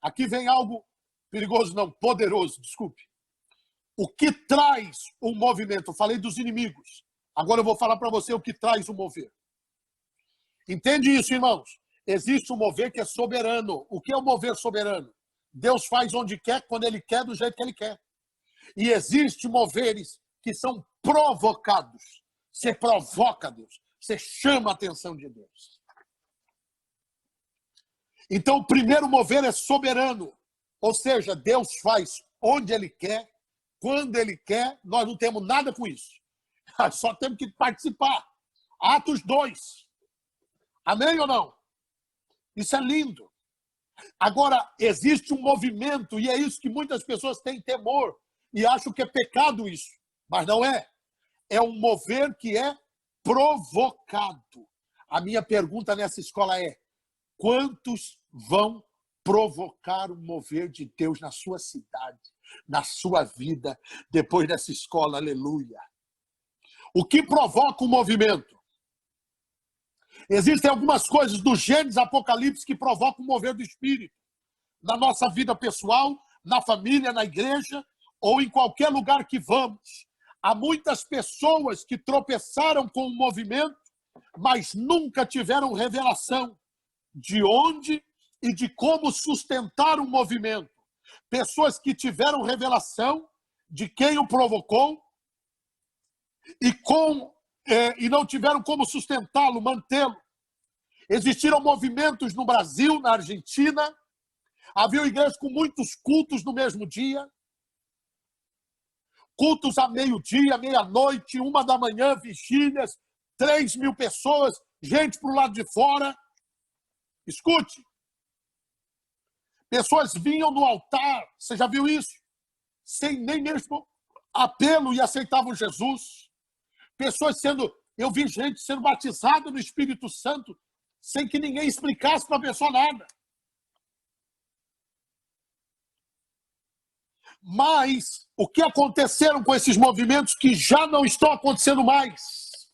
Aqui vem algo perigoso, não, poderoso, desculpe. O que traz um movimento? Eu falei dos inimigos. Agora eu vou falar para você o que traz o mover. Entende isso, irmãos? Existe um mover que é soberano. O que é o mover soberano? Deus faz onde quer, quando Ele quer, do jeito que Ele quer. E existem moveres que são provocados. Você provoca Deus. Você chama a atenção de Deus. Então, o primeiro mover é soberano. Ou seja, Deus faz onde Ele quer, quando Ele quer. Nós não temos nada com isso. Só temos que participar. Atos 2. Amém ou não? Isso é lindo. Agora, existe um movimento, e é isso que muitas pessoas têm temor, e acham que é pecado isso. Mas não é. É um mover que é provocado. A minha pergunta nessa escola é: quantos vão provocar o mover de Deus na sua cidade, na sua vida, depois dessa escola? Aleluia. O que provoca o movimento? Existem algumas coisas do Gênesis Apocalipse que provocam o mover do Espírito. Na nossa vida pessoal, na família, na igreja, ou em qualquer lugar que vamos. Há muitas pessoas que tropeçaram com o movimento, mas nunca tiveram revelação de onde e de como sustentar o movimento. Pessoas que tiveram revelação de quem o provocou e não tiveram como sustentá-lo, mantê-lo. Existiram movimentos no Brasil, na Argentina. Havia igrejas com muitos cultos no mesmo dia. Cultos a meio-dia, meia-noite, 1h, vigílias, 3.000 pessoas, gente para o lado de fora. Escute. Pessoas vinham no altar, você já viu isso? Sem nem mesmo apelo e aceitavam Jesus. Pessoas eu vi gente sendo batizada no Espírito Santo sem que ninguém explicasse para a pessoa nada. Mas o que aconteceram com esses movimentos que já não estão acontecendo mais?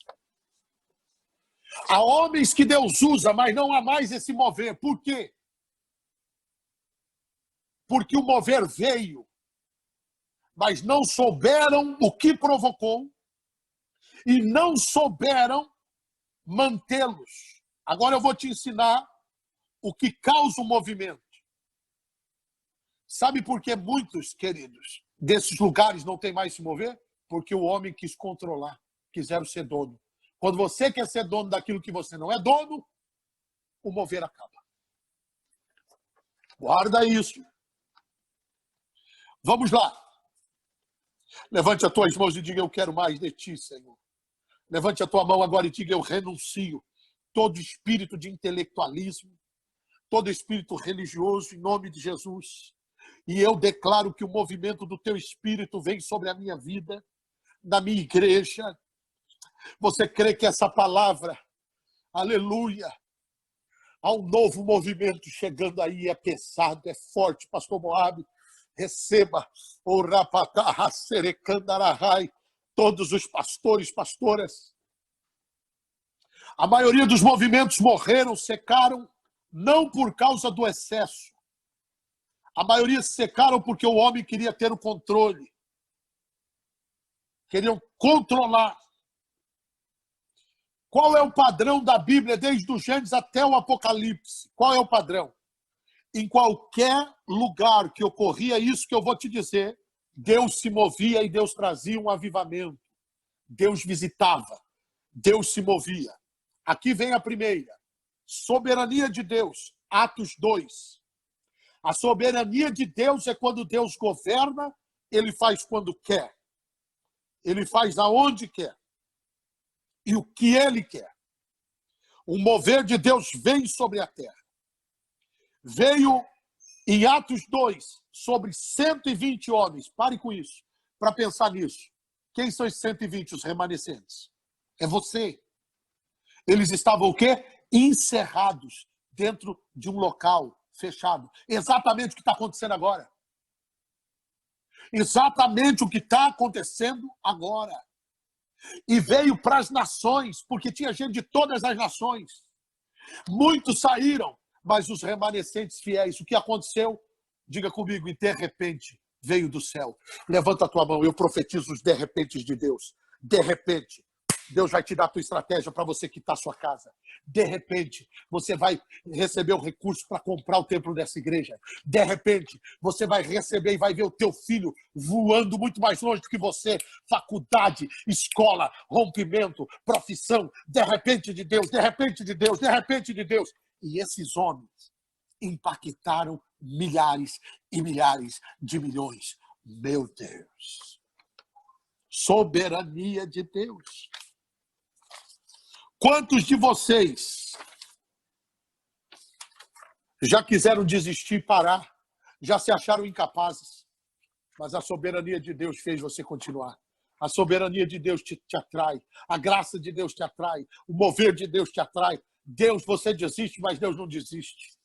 Há homens que Deus usa, mas não há mais esse mover. Por quê? Porque o mover veio, mas não souberam o que provocou e não souberam mantê-los. Agora eu vou te ensinar o que causa o movimento. Sabe por que muitos, queridos, desses lugares não tem mais se mover? Porque o homem quis controlar, quiseram ser dono. Quando você quer ser dono daquilo que você não é dono, o mover acaba. Guarda isso. Vamos lá. Levante as tuas mãos e diga: eu quero mais de ti, Senhor. Levante a tua mão agora e diga: eu renuncio todo espírito de intelectualismo, todo espírito religioso, em nome de Jesus. E eu declaro que o movimento do teu espírito vem sobre a minha vida, na minha igreja. Você crê que essa palavra, aleluia, há um novo movimento chegando aí, é pesado, é forte, pastor Moab, receba o rapatá, serecandarahai, todos os pastores, pastoras. A maioria dos movimentos morreram, secaram, não por causa do excesso. A maioria se secaram porque o homem queria ter o controle. Queriam controlar. Qual é o padrão da Bíblia, desde o Gênesis até o Apocalipse? Qual é o padrão? Em qualquer lugar que ocorria isso que eu vou te dizer, Deus se movia e Deus trazia um avivamento. Deus visitava. Deus se movia. Aqui vem a primeira. Soberania de Deus. Atos 2. A soberania de Deus é quando Deus governa, ele faz quando quer. Ele faz aonde quer. E o que ele quer. O mover de Deus vem sobre a terra. Veio em Atos 2 sobre 120 homens. Pare com isso, para pensar nisso. Quem são os 120, os remanescentes? É você. Eles estavam o quê? Encerrados dentro de um local fechado. Exatamente o que está acontecendo agora. Exatamente o que está acontecendo agora. E veio para as nações, porque tinha gente de todas as nações. Muitos saíram, mas os remanescentes fiéis, o que aconteceu? Diga comigo, e de repente veio do céu. Levanta a tua mão, eu profetizo os de repentes de Deus. De repente, Deus vai te dar a tua estratégia para você quitar a sua casa. De repente, você vai receber o recurso para comprar o templo dessa igreja. De repente, você vai receber e vai ver o teu filho voando muito mais longe do que você. Faculdade, escola, rompimento, profissão. De repente de Deus, de repente de Deus, de repente de Deus. E esses homens impactaram milhares e milhares de milhões. Meu Deus. Soberania de Deus. Quantos de vocês já quiseram desistir, parar, já se acharam incapazes, mas a soberania de Deus fez você continuar? A soberania de Deus te atrai, a graça de Deus te atrai, o mover de Deus te atrai. Deus, você desiste, mas Deus não desiste.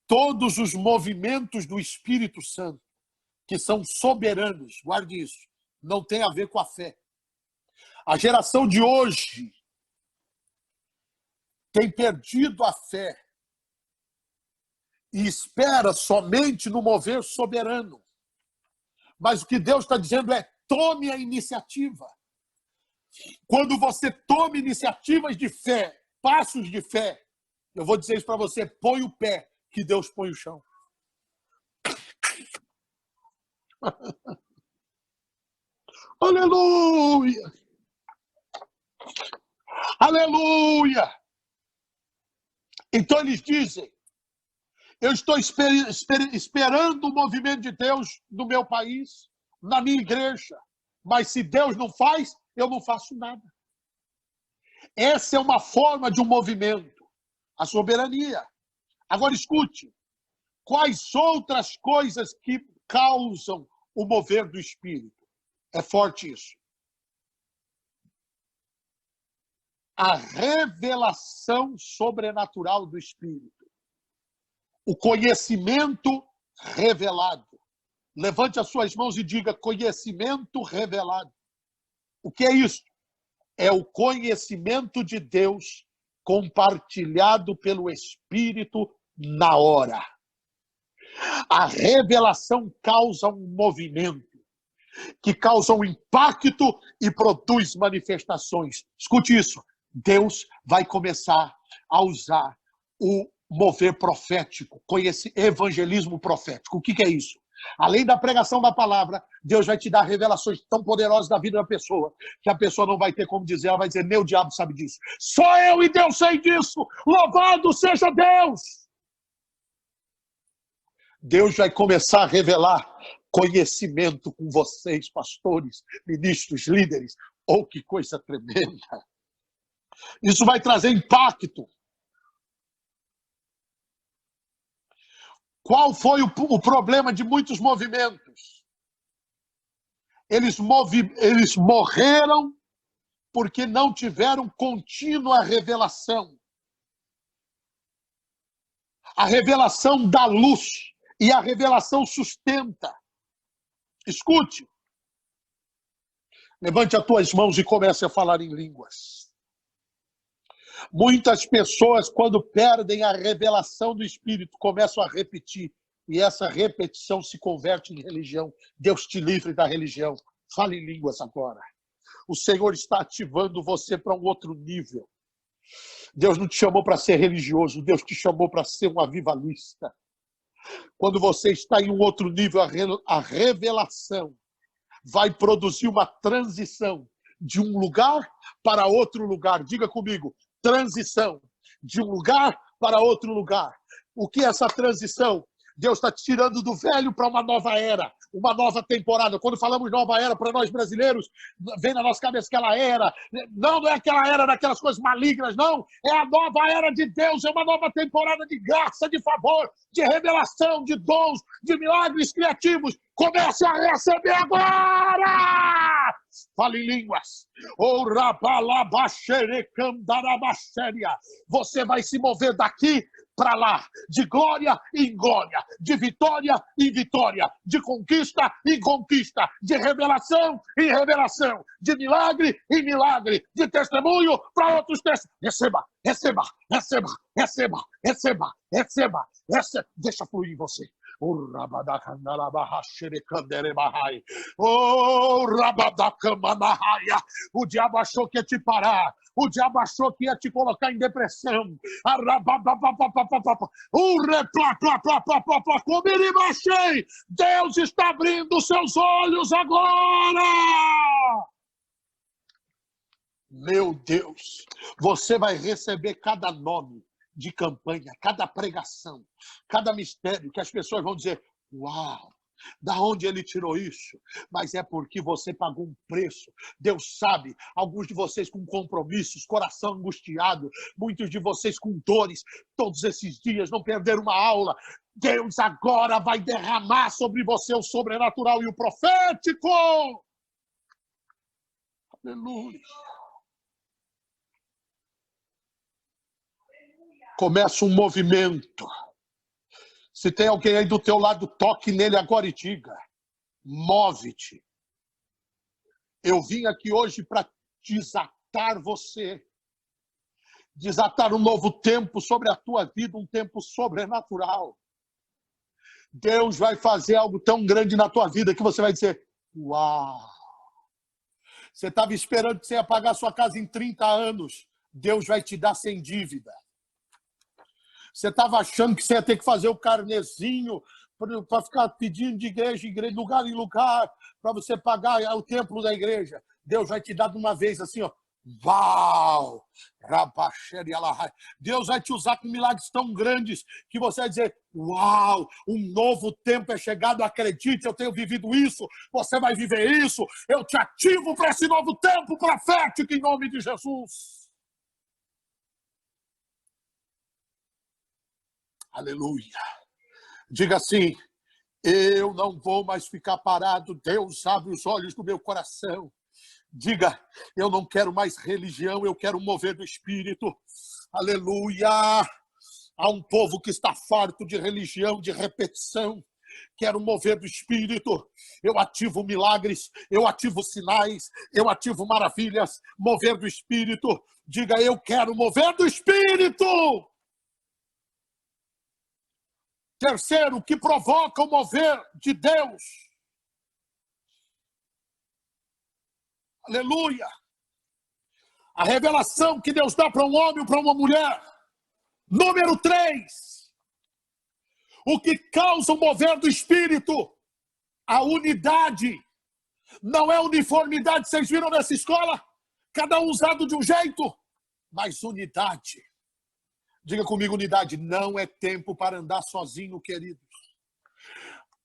Todos os movimentos do Espírito Santo, que são soberanos, guarde isso, não tem a ver com a fé. A geração de hoje tem perdido a fé e espera somente no mover soberano. Mas o que Deus está dizendo é: tome a iniciativa. Quando você toma iniciativas de fé, passos de fé, eu vou dizer isso para você: põe o pé, que Deus põe o chão. Aleluia! Aleluia! Então eles dizem: eu estou esperando o movimento de Deus no meu país, na minha igreja. Mas se Deus não faz, eu não faço nada. Essa é uma forma de um movimento. A soberania. Agora escute. Quais outras coisas que causam o mover do Espírito? É forte isso. a revelação sobrenatural do Espírito. O conhecimento revelado. Levante as suas mãos e diga: conhecimento revelado. O que é isso? É o conhecimento de Deus compartilhado pelo Espírito na hora. A revelação causa um movimento, que causa um impacto e produz manifestações. Escute isso. Deus vai começar a usar o mover profético, evangelismo profético. O que é isso? Além da pregação da palavra, Deus vai te dar revelações tão poderosas da vida da pessoa, que a pessoa não vai ter como dizer, ela vai dizer: meu diabo sabe disso. Só eu e Deus sei disso. Louvado seja Deus! Deus vai começar a revelar conhecimento com vocês, pastores, ministros, líderes. Oh, que coisa tremenda! Isso vai trazer impacto. Qual foi o problema de muitos movimentos? Eles morreram porque não tiveram contínua revelação. A revelação dá luz e a revelação sustenta. Escute. Levante as tuas mãos e comece a falar em línguas. Muitas pessoas, quando perdem a revelação do Espírito, começam a repetir. E essa repetição se converte em religião. Deus te livre da religião. Fale em línguas agora. O Senhor está ativando você para um outro nível. Deus não te chamou para ser religioso. Deus te chamou para ser um avivalista. Quando você está em um outro nível, a revelação vai produzir uma transição de um lugar para outro lugar. Diga comigo. Transição de um lugar para outro lugar. O que é essa transição? Deus está tirando do velho para uma nova era, uma nova temporada. Quando falamos nova era, para nós brasileiros, vem na nossa cabeça aquela era. Não é aquela era daquelas coisas malignas, não. É a nova era de Deus, é uma nova temporada de graça, de favor, de revelação, de dons, de milagres criativos. Comece a receber agora! Fale em línguas. Você vai se mover daqui para lá, de glória em glória, de vitória em vitória, de conquista em conquista, de revelação em revelação, de milagre em milagre, de testemunho para outros testemunhos. Receba, receba, receba, receba, receba, receba, receba. Deixa fluir em você. Oh, o diabo achou que ia te parar. O diabo achou que ia te colocar em depressão. Deus está abrindo seus olhos agora. Meu Deus, você vai receber cada nome de campanha, cada pregação, cada mistério que as pessoas vão dizer: uau, da onde ele tirou isso? Mas é porque você pagou um preço. Deus sabe, alguns de vocês com compromissos, coração angustiado, muitos de vocês com dores, todos esses dias não perderam uma aula. Deus agora vai derramar sobre você o sobrenatural e o profético. Aleluia. Começa um movimento. Se tem alguém aí do teu lado, toque nele agora e diga: move-te. Eu vim aqui hoje para desatar você. Desatar um novo tempo sobre a tua vida, um tempo sobrenatural. Deus vai fazer algo tão grande na tua vida que você vai dizer: uau! Você estava esperando que você ia pagar sua casa em 30 anos. Deus vai te dar sem dívida. Você estava achando que você ia ter que fazer o carnezinho para ficar pedindo de igreja em igreja, lugar em lugar, para você pagar o templo da igreja. Deus vai te dar de uma vez assim, ó. Uau! Deus vai te usar com milagres tão grandes que você vai dizer: uau, um novo tempo é chegado, acredite, eu tenho vivido isso, você vai viver isso, eu te ativo para esse novo tempo profético em nome de Jesus. Aleluia. Diga assim: eu não vou mais ficar parado. Deus abre os olhos do meu coração. Diga, eu não quero mais religião, eu quero mover do Espírito. Aleluia! Há um povo que está farto de religião, de repetição. Quero mover do Espírito. Eu ativo milagres, eu ativo sinais, eu ativo maravilhas. Mover do Espírito. Diga, eu quero mover do Espírito. Terceiro, o que provoca o mover de Deus. Aleluia. A revelação que Deus dá para um homem ou para uma mulher. Número 3. O que causa o mover do Espírito? A unidade. Não é uniformidade. Vocês viram nessa escola? Cada um usado de um jeito. Mas unidade. Diga comigo, unidade. Não é tempo para andar sozinho, queridos.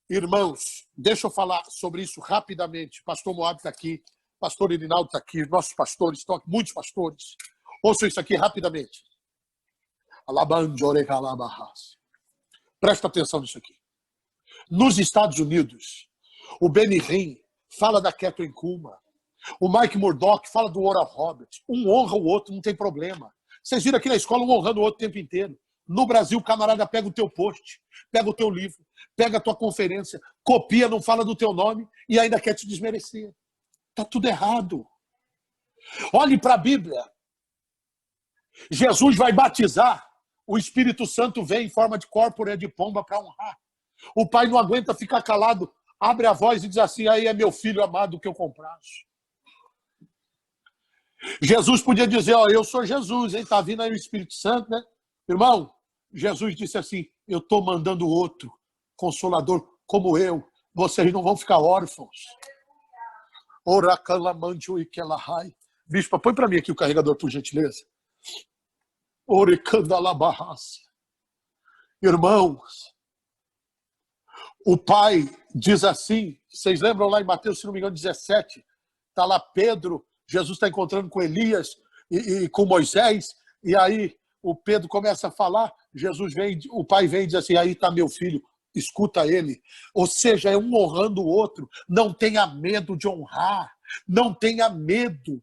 Irmãos, deixa eu falar sobre isso rapidamente. Pastor Moab está aqui. Pastor Irinaldo está aqui. Nossos pastores estão aqui. Muitos pastores. Ouçam isso aqui rapidamente. Presta atenção nisso aqui. Nos Estados Unidos, o Benny Hinn fala da Catherine Kuhlman. O Mike Murdock fala do Oral Roberts. Um honra o outro, não tem problema. Vocês viram aqui na escola um honrando o outro o tempo inteiro. No Brasil, o camarada pega o teu post, pega o teu livro, pega a tua conferência, copia, não fala do teu nome e ainda quer te desmerecer. Está tudo errado. Olhe para a Bíblia. Jesus vai batizar. O Espírito Santo vem em forma de corpóreo de pomba para honrar. O pai não aguenta ficar calado. Abre a voz e diz assim, aí é meu filho amado que eu comprazo. Jesus podia dizer, ó, eu sou Jesus, hein? Tá vindo aí o Espírito Santo, né? Irmão, Jesus disse assim, eu estou mandando outro, consolador como eu. Vocês não vão ficar órfãos. Bispa, põe para mim aqui o carregador, por gentileza. Irmãos, o pai diz assim, vocês lembram lá em Mateus, se não me engano, 17, está lá Pedro, Jesus está encontrando com Elias e com Moisés, e aí o Pedro começa a falar, Jesus vem, o pai vem e diz assim, aí está meu filho, escuta ele. Ou seja, é um honrando o outro. Não tenha medo de honrar, não tenha medo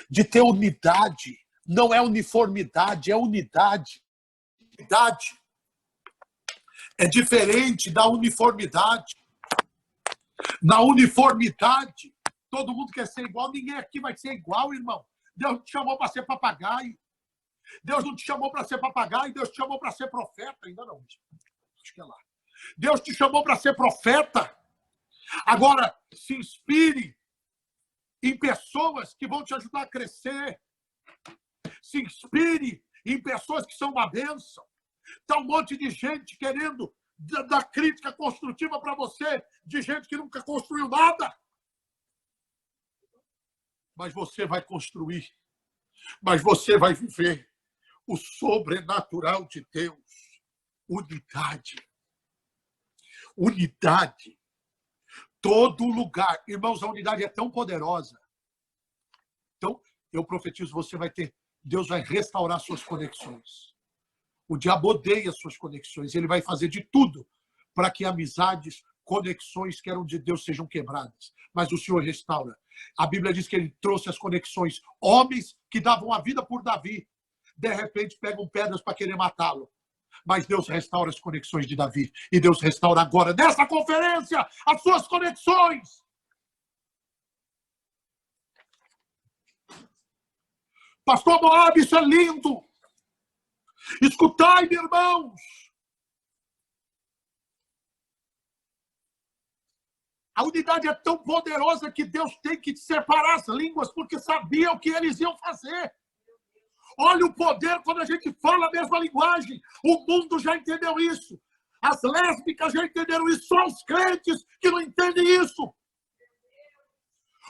de ter unidade. Não é uniformidade, é unidade. Unidade é diferente da uniformidade. Na uniformidade, todo mundo quer ser igual, ninguém aqui vai ser igual, irmão. Deus te chamou para ser papagaio. Deus não te chamou para ser papagaio, Deus te chamou para ser profeta. Ainda não, acho que é lá. Deus te chamou para ser profeta. Agora, se inspire em pessoas que vão te ajudar a crescer. Se inspire em pessoas que são uma bênção. Está um monte de gente querendo dar crítica construtiva para você, de gente que nunca construiu nada. Mas você vai construir. Mas você vai viver o sobrenatural de Deus. Unidade. Unidade. Todo lugar. Irmãos, a unidade é tão poderosa. Então, eu profetizo, você vai ter... Deus vai restaurar suas conexões. O diabo odeia suas conexões. Ele vai fazer de tudo para que amizades, conexões que eram de Deus sejam quebradas. Mas o Senhor restaura. A Bíblia diz que ele trouxe as conexões. Homens que davam a vida por Davi, de repente pegam pedras para querer matá-lo. Mas Deus restaura as conexões de Davi. E Deus restaura agora, nessa conferência, as suas conexões. Pastor Moab, isso é lindo. Escutai-me, irmãos. A unidade é tão poderosa que Deus tem que separar as línguas, porque sabia o que eles iam fazer. Olha o poder quando a gente fala a mesma linguagem. O mundo já entendeu isso. As lésbicas já entenderam isso. Só os crentes que não entendem isso.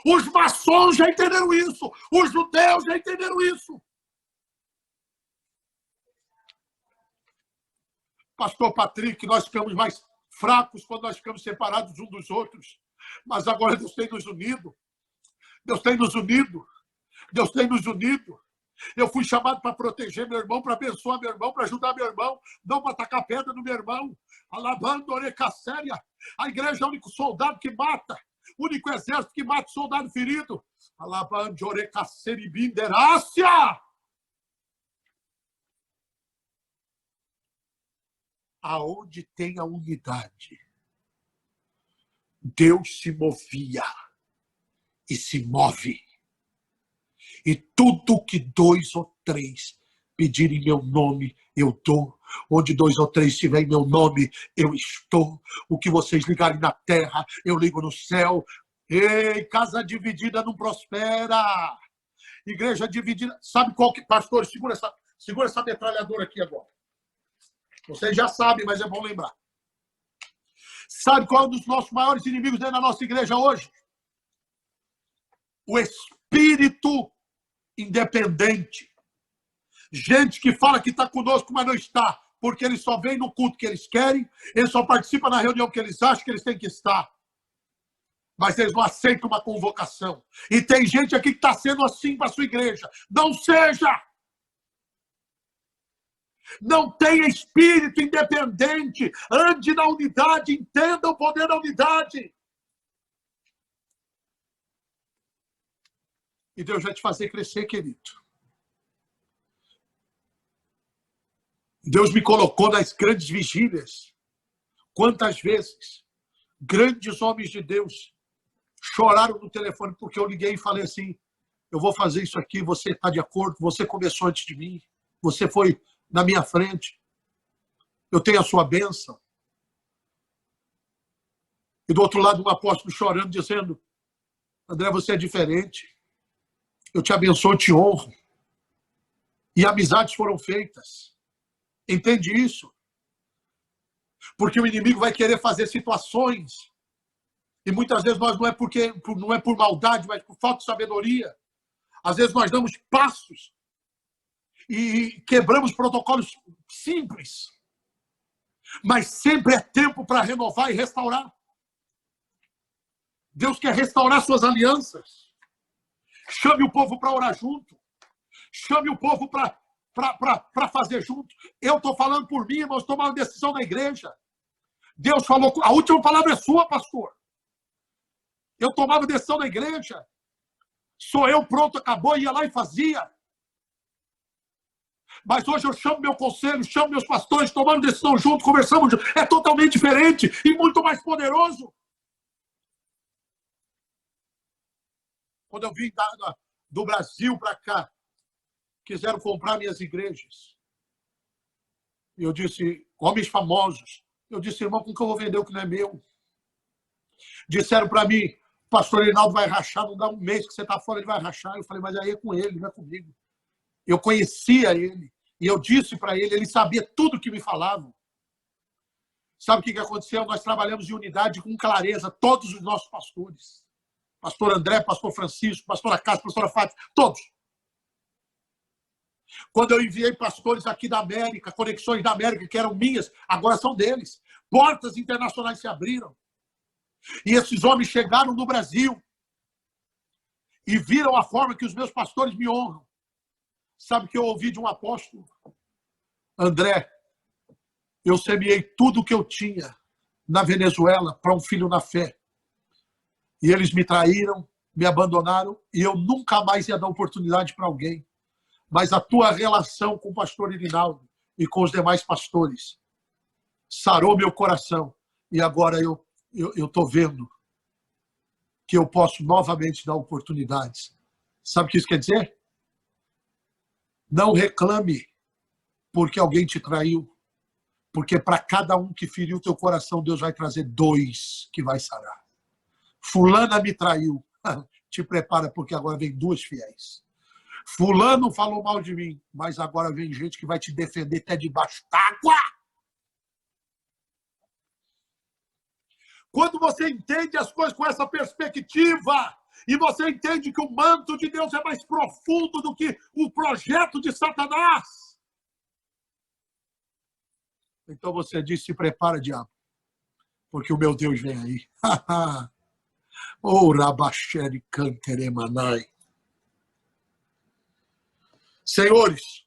Os maçons já entenderam isso. Os judeus já entenderam isso. Pastor Patrick, nós ficamos mais fracos quando nós ficamos separados uns dos outros. Mas agora Deus tem nos unido. Deus tem nos unido. Deus tem nos unido. Eu fui chamado para proteger meu irmão, para abençoar meu irmão, para ajudar meu irmão, não para tacar pedra no meu irmão. Alabando, oreca séria. A igreja é o único soldado que mata. o único exército que mata soldado ferido. Alabanjorecaceribinderácia. Aonde tem a unidade, Deus se movia e se move. E tudo que 2 ou 3 pedirem em meu nome, eu dou. Onde 2 ou 3 estiverem em meu nome, eu estou. O que vocês ligarem na terra, eu ligo no céu. Ei, casa dividida não prospera. Igreja dividida. Sabe qual que... Pastor, segura essa metralhadora aqui agora. Vocês já sabem, mas é bom lembrar. Sabe qual é um dos nossos maiores inimigos dentro da nossa igreja hoje? O espírito independente. Gente que fala que está conosco, mas não está. Porque eles só vêm no culto que eles querem, eles só participam na reunião que eles acham que eles têm que estar. Mas eles não aceitam uma convocação. E tem gente aqui que está sendo assim para a sua igreja. Não seja! Não tenha espírito independente. Ande na unidade, entenda o poder da unidade. E Deus vai te fazer crescer, querido. Deus me colocou nas grandes vigílias. Quantas vezes grandes homens de Deus choraram no telefone porque eu liguei e falei assim, eu vou fazer isso aqui, você está de acordo, você começou antes de mim, você foi na minha frente, eu tenho a sua bênção. E do outro lado um apóstolo chorando, dizendo, André, você é diferente, eu te abençoo, te honro. E amizades foram feitas. Entende isso? Porque o inimigo vai querer fazer situações, e muitas vezes nós não é por maldade, mas por falta de sabedoria. Às vezes nós damos passos e quebramos protocolos simples. Mas sempre é tempo para renovar e restaurar. Deus quer restaurar suas alianças. Chame o povo para orar junto. Chame o povo para fazer junto. Eu estou falando por mim, mas tomar uma decisão na igreja. Deus falou, a última palavra é sua, pastor. Eu tomava decisão na igreja. Sou eu pronto, acabou, ia lá e fazia. Mas hoje eu chamo meu conselho, chamo meus pastores, tomamos decisão junto, conversamos junto. É totalmente diferente e muito mais poderoso. Quando eu vim do Brasil para cá, quiseram comprar minhas igrejas. Eu disse, homens famosos. Eu disse, irmão, como que eu vou vender o que não é meu? Disseram para mim, o pastor Reinaldo vai rachar, não dá um mês que você está fora, ele vai rachar. Eu falei, mas aí é com ele, não é comigo. Eu conhecia ele. E eu disse para ele, ele sabia tudo que me falavam. Sabe o que aconteceu? Nós trabalhamos em unidade com clareza, todos os nossos pastores. Pastor André, pastor Francisco, pastora Cássio, pastora Fátima, todos. Quando eu enviei pastores aqui da América, conexões da América, que eram minhas, agora são deles. Portas internacionais se abriram. E esses homens chegaram no Brasil e viram a forma que os meus pastores me honram. Sabe o que eu ouvi de um apóstolo? André, eu semeei tudo o que eu tinha na Venezuela para um filho na fé. E eles me traíram, me abandonaram, e eu nunca mais ia dar oportunidade para alguém. Mas a tua relação com o pastor Irinaldo e com os demais pastores sarou meu coração. E agora eu estou vendo que eu posso novamente dar oportunidades. Sabe o que isso quer dizer? Não reclame porque alguém te traiu. Porque para cada um que feriu teu coração, Deus vai trazer 2 que vai sarar. Fulana me traiu. Te prepara, porque agora vem 2 fiéis. Fulano falou mal de mim, mas agora vem gente que vai te defender até debaixo d'água. Quando você entende as coisas com essa perspectiva, e você entende que o manto de Deus é mais profundo do que o projeto de Satanás, então você diz, se prepara, diabo, porque o meu Deus vem aí. Oh, Rabacheri Canteremanai. Senhores,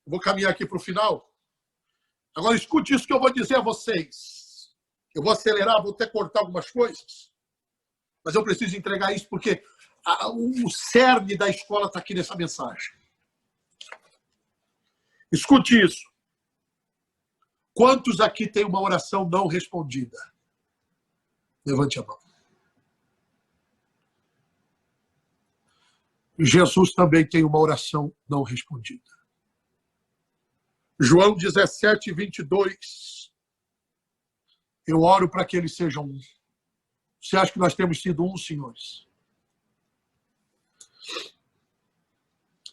vou caminhar aqui para o final. Agora escute isso que eu vou dizer a vocês. Eu vou acelerar, vou até cortar algumas coisas. Mas eu preciso entregar isso porque o cerne da escola está aqui nessa mensagem. Escute isso. Quantos aqui têm uma oração não respondida? Levante a mão. Jesus também tem uma oração não respondida. João 17, 22. Eu oro para que eles sejam um. Você acha que nós temos sido um, senhores?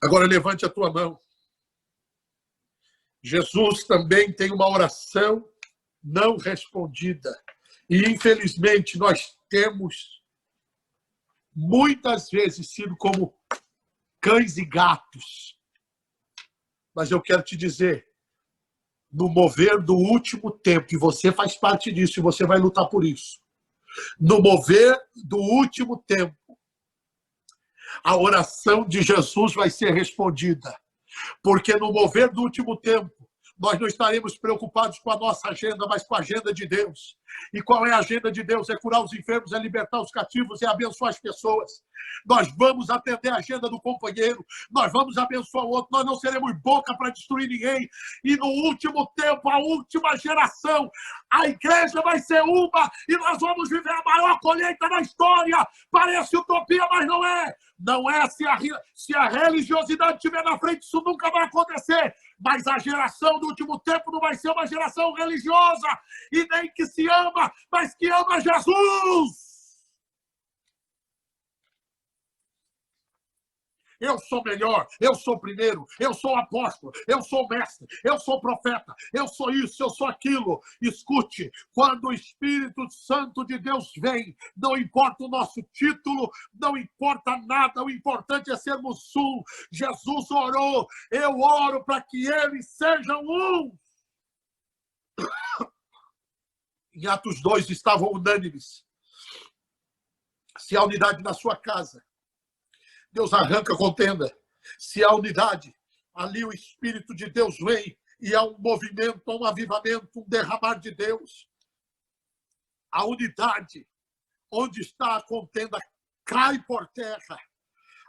Agora levante a tua mão. Jesus também tem uma oração não respondida. E, infelizmente, nós temos muitas vezes sido como cães e gatos. Mas eu quero te dizer, no mover do último tempo, e você faz parte disso, e você vai lutar por isso. No mover do último tempo, a oração de Jesus vai ser respondida. Porque no mover do último tempo, nós não estaremos preocupados com a nossa agenda, mas com a agenda de Deus. E qual é a agenda de Deus? É curar os enfermos, é libertar os cativos, é abençoar as pessoas. Nós vamos atender a agenda do companheiro, nós vamos abençoar o outro, nós não seremos boca para destruir ninguém. E no último tempo, a última geração, a igreja vai ser uma e nós vamos viver a maior colheita da história. Parece utopia, mas não é. Não é se a religiosidade estiver na frente, isso nunca vai acontecer. Mas a geração do último tempo não vai ser uma geração religiosa e nem que se ama, mas que ama Jesus. Eu sou melhor, eu sou primeiro, eu sou apóstolo, eu sou mestre, eu sou profeta, eu sou isso, eu sou aquilo. Escute, quando o Espírito Santo de Deus vem, não importa o nosso título, não importa nada, o importante é sermos um. Jesus orou, eu oro para que eles sejam um. Em Atos 2 estavam unânimes. Se há unidade na sua casa, Deus arranca a contenda. Se há unidade, ali o Espírito de Deus vem e há um movimento, um avivamento, um derramar de Deus. A unidade, onde está a contenda, cai por terra.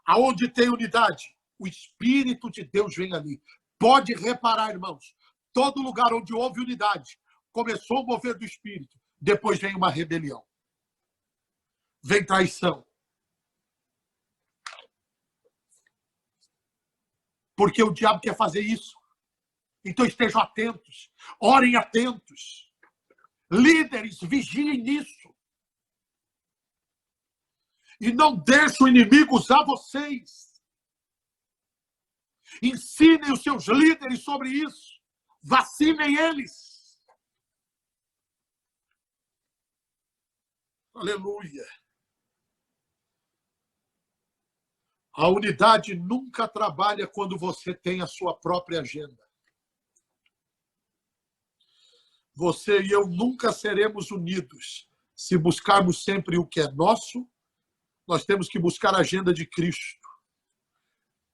Aonde tem unidade, o Espírito de Deus vem ali. Pode reparar, irmãos, todo lugar onde houve unidade, começou o mover do Espírito, depois vem uma rebelião. Vem traição. Porque o diabo quer fazer isso. Então estejam atentos. Orem atentos. Líderes, vigiem nisso. E não deixem o inimigo usar vocês. Ensinem os seus líderes sobre isso. Vacinem eles. Aleluia. A unidade nunca trabalha quando você tem a sua própria agenda. Você e eu nunca seremos unidos se buscarmos sempre o que é nosso. Nós temos que buscar a agenda de Cristo.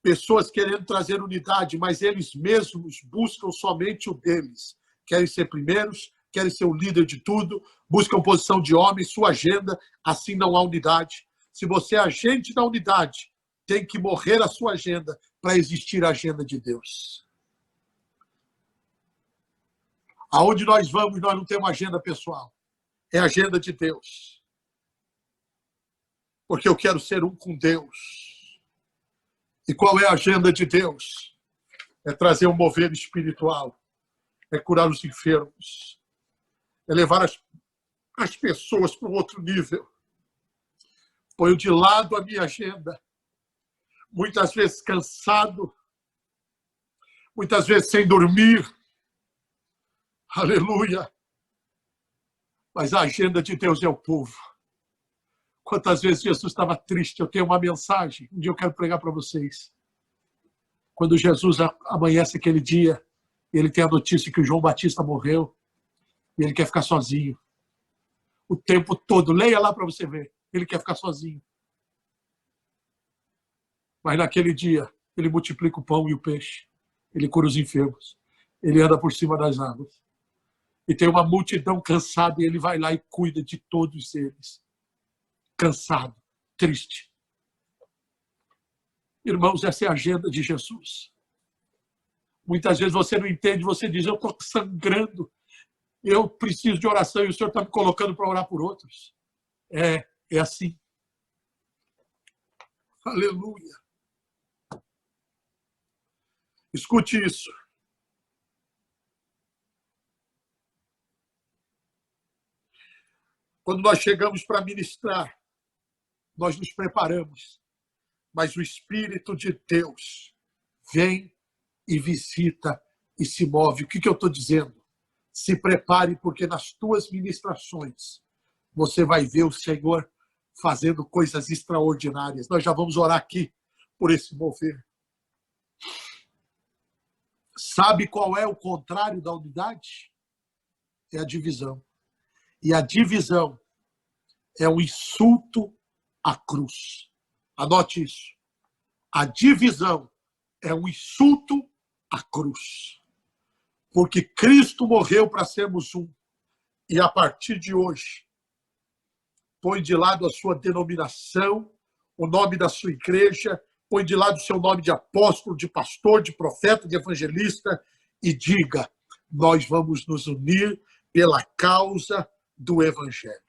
Pessoas querendo trazer unidade, mas eles mesmos buscam somente o deles. Querem ser primeiros, querem ser o líder de tudo, buscam posição de homem, sua agenda, assim não há unidade. Se você é agente da unidade, tem que morrer a sua agenda para existir a agenda de Deus. Aonde nós vamos, nós não temos agenda pessoal. É a agenda de Deus. Porque eu quero ser um com Deus. E qual é a agenda de Deus? É trazer um mover espiritual. É curar os enfermos. É levar as pessoas para um outro nível. Ponho de lado a minha agenda. Muitas vezes cansado, muitas vezes sem dormir. Aleluia! Mas a agenda de Deus é o povo. Quantas vezes Jesus estava triste? Eu tenho uma mensagem, um dia eu quero pregar para vocês. Quando Jesus amanhece aquele dia, ele tem a notícia que o João Batista morreu e ele quer ficar sozinho. O tempo todo, leia lá para você ver, ele quer ficar sozinho. Mas naquele dia, ele multiplica o pão e o peixe. Ele cura os enfermos. Ele anda por cima das águas. E tem uma multidão cansada e ele vai lá e cuida de todos eles. cansado, triste. Irmãos, essa é a agenda de Jesus. Muitas vezes você não entende, você diz, eu estou sangrando, eu preciso de oração e o Senhor está me colocando para orar por outros. É assim. Aleluia. Escute isso. Quando nós chegamos para ministrar, nós nos preparamos, mas o Espírito de Deus vem e visita e se move. O que eu estou dizendo? Se prepare, porque nas tuas ministrações você vai ver o Senhor fazendo coisas extraordinárias. Nós já vamos orar aqui por esse mover. Sabe qual é o contrário da unidade? É a divisão. E a divisão é um insulto à cruz. Anote isso. A divisão é um insulto à cruz. Porque Cristo morreu para sermos um. E a partir de hoje, põe de lado a sua denominação, o nome da sua igreja, põe de lado o seu nome de apóstolo, de pastor, de profeta, de evangelista e diga, nós vamos nos unir pela causa do evangelho.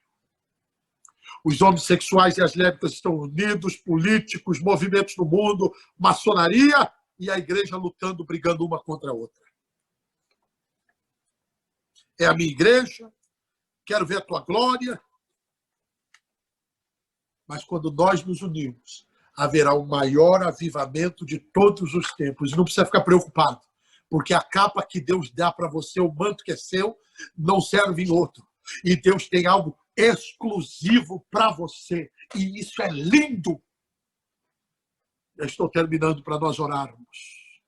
Os homossexuais e as lésbicas estão unidos, políticos, movimentos no mundo, maçonaria e a igreja lutando, brigando uma contra a outra. É a minha igreja, quero ver a tua glória. Mas quando nós nos unirmos, haverá o maior avivamento de todos os tempos. Não precisa ficar preocupado, porque a capa que Deus dá para você, o manto que é seu, não serve em outro. E Deus tem algo exclusivo para você. E isso é lindo. Eu estou terminando para nós orarmos.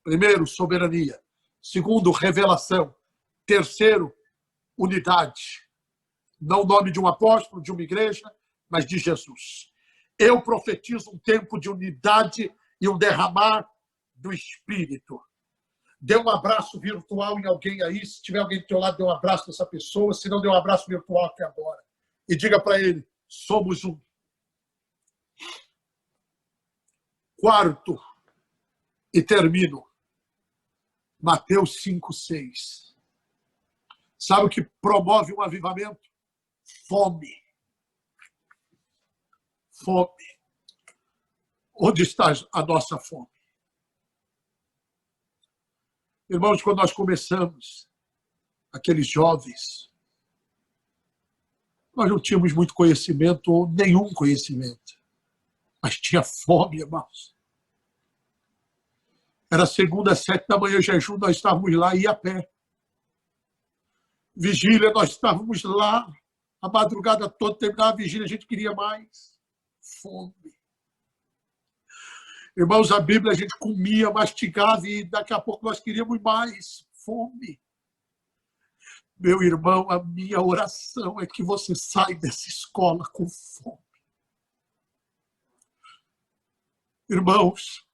Primeiro, soberania. Segundo, revelação. Terceiro, unidade. Não o nome de um apóstolo, de uma igreja, mas de Jesus. Eu profetizo um tempo de unidade e um derramar do Espírito. Dê um abraço virtual em alguém aí. Se tiver alguém do teu lado, dê um abraço nessa pessoa. Se não, dê um abraço virtual aqui agora. E diga para ele, somos um. Quarto, e termino. Mateus 5:6. Sabe o que promove um avivamento? Fome. Fome. Onde está a nossa fome? Irmãos, quando nós começamos, aqueles jovens, nós não tínhamos muito conhecimento, ou nenhum conhecimento, mas tinha fome, irmãos. Era segunda, 7 da manhã, jejum, nós estávamos lá, ia a pé. Vigília, nós estávamos lá, a madrugada toda, terminava a vigília, a gente queria mais. Fome. Irmãos, a Bíblia a gente comia, mastigava e daqui a pouco nós queríamos mais. Fome. Meu irmão, a minha oração é que você saia dessa escola com fome. Irmãos,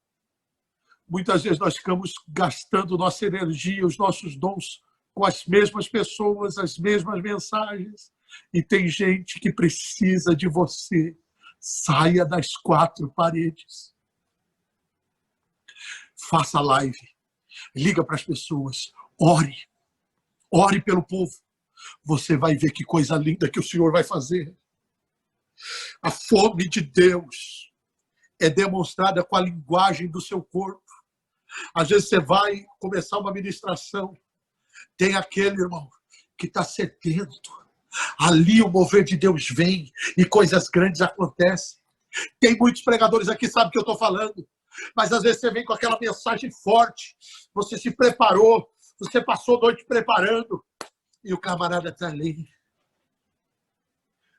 muitas vezes nós ficamos gastando nossa energia, os nossos dons com as mesmas pessoas, as mesmas mensagens. E tem gente que precisa de você. Saia das 4 paredes. Faça live. Liga para as pessoas. Ore. Ore pelo povo. Você vai ver que coisa linda que o Senhor vai fazer. A fome de Deus é demonstrada com a linguagem do seu corpo. Às vezes você vai começar uma ministração. Tem aquele irmão que está sedento. Ali o mover de Deus vem e coisas grandes acontecem. Tem muitos pregadores aqui que sabem o que eu estou falando. Mas às vezes você vem com aquela mensagem forte. Você se preparou. Você passou a noite preparando. E o camarada está ali.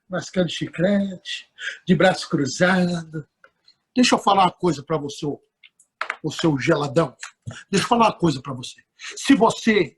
Mascando chiclete. De braço cruzado. Deixa eu falar uma coisa para você, o seu geladão. Deixa eu falar uma coisa para você. Se você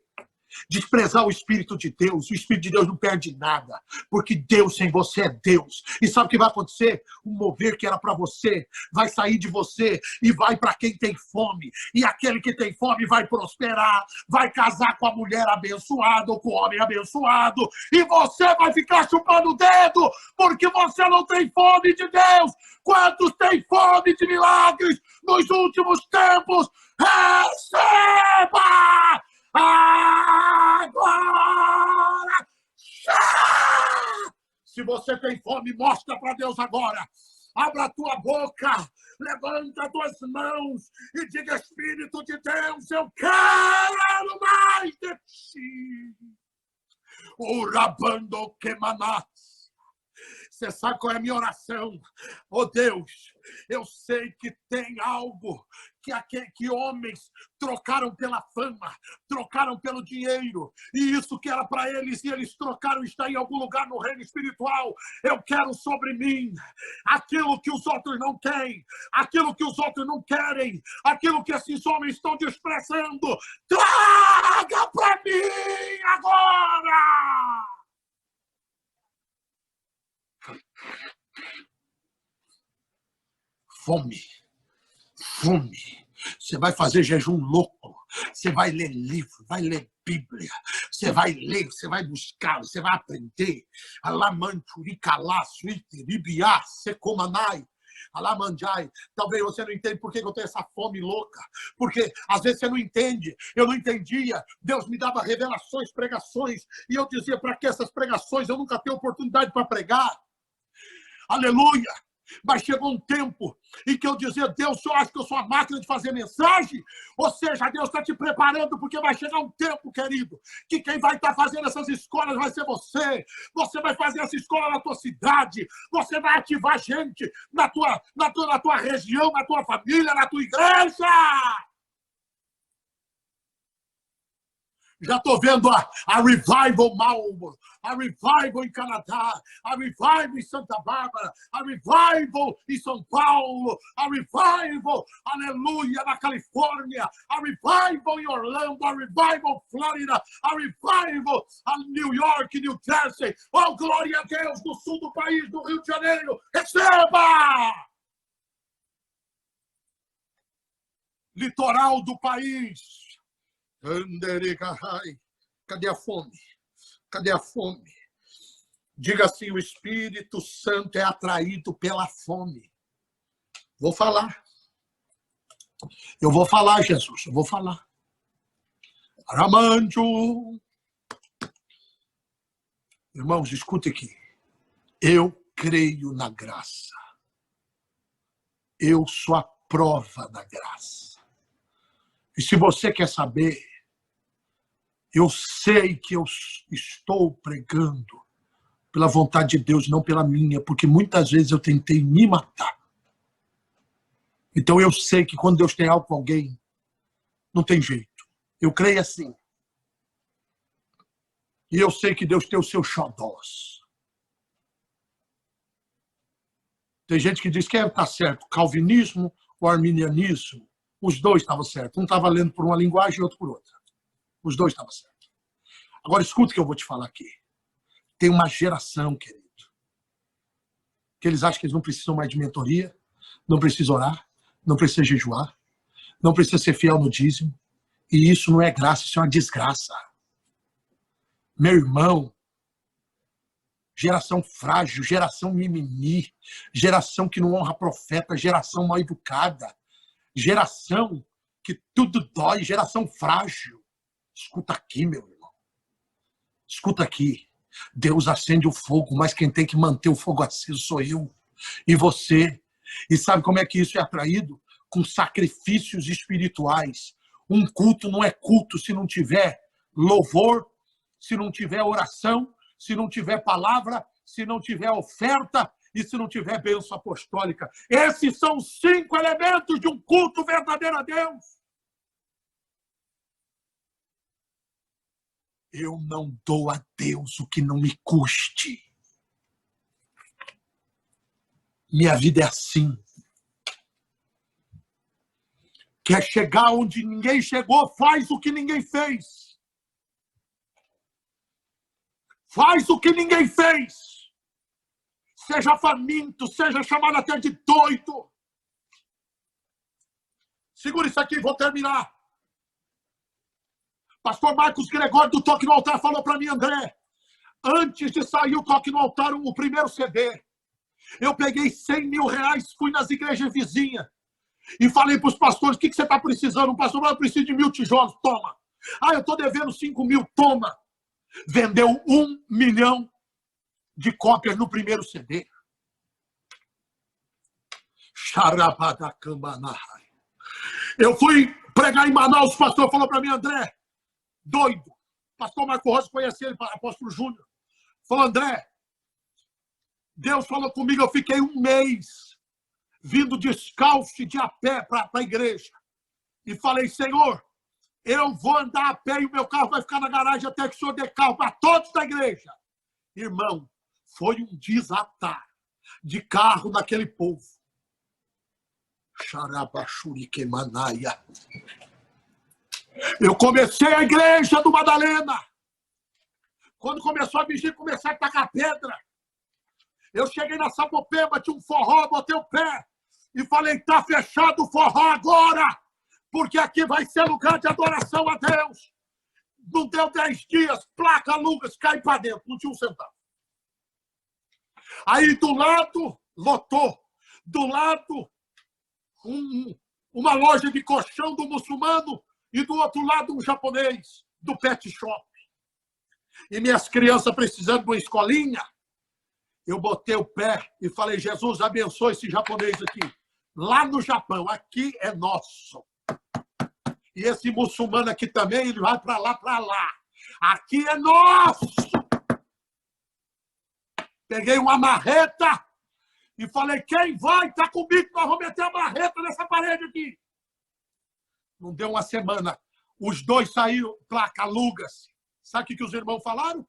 desprezar o Espírito de Deus. O Espírito de Deus não perde nada, porque Deus sem você é Deus. E sabe o que vai acontecer? O mover que era para você vai sair de você e vai para quem tem fome. E aquele que tem fome vai prosperar, vai casar com a mulher abençoada ou com o homem abençoado, e você vai ficar chupando o dedo, porque você não tem fome de Deus. Quantos têm fome de milagres nos últimos tempos? Receba! Agora! Se você tem fome, mostra para Deus agora. Abra a tua boca, levanta as tuas mãos e diga: Espírito de Deus, eu quero mais de ti. Urabando quemanat. Você sabe qual é a minha oração? Oh Deus, eu sei que tem algo que homens trocaram pela fama, trocaram pelo dinheiro, e isso que era para eles, e eles trocaram, está em algum lugar no reino espiritual. Eu quero sobre mim aquilo que os outros não têm, aquilo que os outros não querem, aquilo que esses homens estão desprezando. Traga para mim agora! Fome. Fome. Você vai fazer jejum louco. Você vai ler livro, vai ler Bíblia. Você vai ler, você vai buscar, você vai aprender. Alamanturikalá, suitiribiá, secomanai. Alamandjai. Talvez você não entenda por que eu tenho essa fome louca. Porque às vezes você não entende. Eu não entendia. Deus me dava revelações, pregações. E eu dizia: para que essas pregações? Eu nunca tenho oportunidade para pregar. Aleluia! Mas chegou um tempo em que eu dizia: Deus, o senhor acha que eu sou a máquina de fazer mensagem? Ou seja, Deus está te preparando, porque vai chegar um tempo, querido, que quem vai estar fazendo essas escolas vai ser você. Você vai fazer essa escola na tua cidade. Você vai ativar gente na tua região, na tua família, na tua igreja. Já estou vendo a Revival Malmo, a Revival em Canadá, a Revival em Santa Bárbara, a Revival em São Paulo, a Revival, aleluia, na Califórnia, a Revival em Orlando, a Revival Flórida, a Revival em New York, New Jersey. Oh, glória a Deus, do sul do país, do Rio de Janeiro. Receba! Litoral do país. Cadê a fome? Cadê a fome? Diga assim: o Espírito Santo é atraído pela fome. Vou falar. Eu vou falar, Jesus. Eu vou falar. Aramanjo. Irmãos, escute aqui. Eu creio na graça. Eu sou a prova da graça. E se você quer saber, eu sei que eu estou pregando pela vontade de Deus, não pela minha, porque muitas vezes eu tentei me matar. Então eu sei que quando Deus tem algo com alguém, não tem jeito. Eu creio assim. E eu sei que Deus tem os seus xodós. Tem gente que diz que está certo, calvinismo ou arminianismo. Os dois estavam certos. Um estava lendo por uma linguagem e outro por outra. Os dois estavam certos. Agora, escuta o que eu vou te falar aqui. Tem uma geração, querido, que eles acham que eles não precisam mais de mentoria, não precisam orar, não precisam jejuar, não precisam ser fiel no dízimo. E isso não é graça, isso é uma desgraça. Meu irmão, geração frágil, geração mimimi, geração que não honra profeta, geração mal educada, geração que tudo dói, geração frágil. Escuta aqui, meu irmão. Escuta aqui. Deus acende o fogo, mas quem tem que manter o fogo aceso sou eu e você. E sabe como é que isso é atraído? Com sacrifícios espirituais. Um culto não é culto se não tiver louvor, se não tiver oração, se não tiver palavra, se não tiver oferta e se não tiver bênção apostólica. Esses são os 5 elementos de um culto verdadeiro a Deus. Eu não dou a Deus o que não me custe. Minha vida é assim. Quer chegar onde ninguém chegou, faz o que ninguém fez. Faz o que ninguém fez. Seja faminto, seja chamado até de doido. Segura isso aqui, vou terminar. Pastor Marcos Gregório do Toque no Altar falou para mim, André, antes de sair o Toque no Altar, o primeiro CD, eu peguei 100 mil reais, fui nas igrejas vizinhas e falei para os pastores, o que você está precisando? O pastor falou, eu preciso de 1000 tijolos, toma. Ah, eu estou devendo 5 mil, toma. Vendeu 1 milhão de cópias no primeiro CD. Eu fui pregar em Manaus, o pastor falou para mim, André, doido. Pastor Marco Rosa conhece ele, apóstolo Júnior. Falou, André, Deus falou comigo, eu fiquei 1 mês vindo descalço e de a pé para a igreja. E falei, Senhor, eu vou andar a pé e o meu carro vai ficar na garagem até que o Senhor dê carro para todos da igreja. Irmão, foi um desatar de carro naquele povo. Xarabachuriquemanaia. Eu comecei a igreja do Madalena. Quando começou a vigília, comecei a tacar pedra. Eu cheguei na Sapopemba, tinha um forró, botei o pé e falei, tá fechado o forró agora, porque aqui vai ser lugar de adoração a Deus. Não deu 10 dias, placa Lucas, cai para dentro, não tinha um centavo. Aí do lado, lotou. Do lado, uma loja de colchão do muçulmano e do outro lado um japonês do pet shop. E minhas crianças precisando de uma escolinha, eu botei o pé e falei, Jesus, abençoe esse japonês aqui. Lá no Japão, aqui é nosso. E esse muçulmano aqui também, ele vai para lá, para lá. Aqui é nosso. Peguei uma marreta e falei, quem vai? Tá comigo, nós vamos meter a marreta nessa parede aqui. Não deu uma semana. Os dois saíram, placa, aluga-se. Sabe o que os irmãos falaram?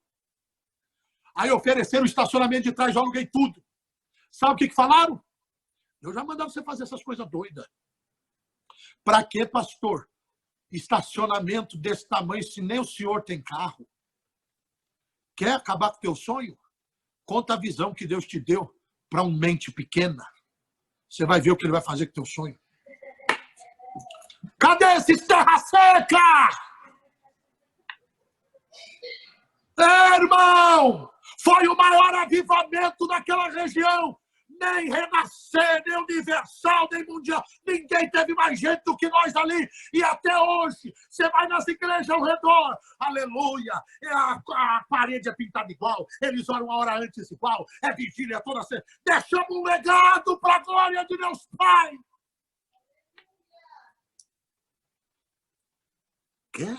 Aí ofereceram o estacionamento de trás, eu aluguei tudo. Sabe o que falaram? Eu já mandava você fazer essas coisas doidas. Para quê, pastor? Estacionamento desse tamanho, se nem o senhor tem carro. Quer acabar com o teu sonho? Conta a visão que Deus te deu para uma mente pequena. Você vai ver o que ele vai fazer com o teu sonho. Cadê esses terra seca? Irmão, foi o maior avivamento naquela região. Nem Renascer, nem Universal, nem Mundial. Ninguém teve mais gente do que nós ali. E até hoje, você vai nas igrejas ao redor. Aleluia. A parede é pintada igual. Eles oram uma hora antes igual. É vigília toda semana. Deixamos um legado para a glória de Deus Pai. Quer?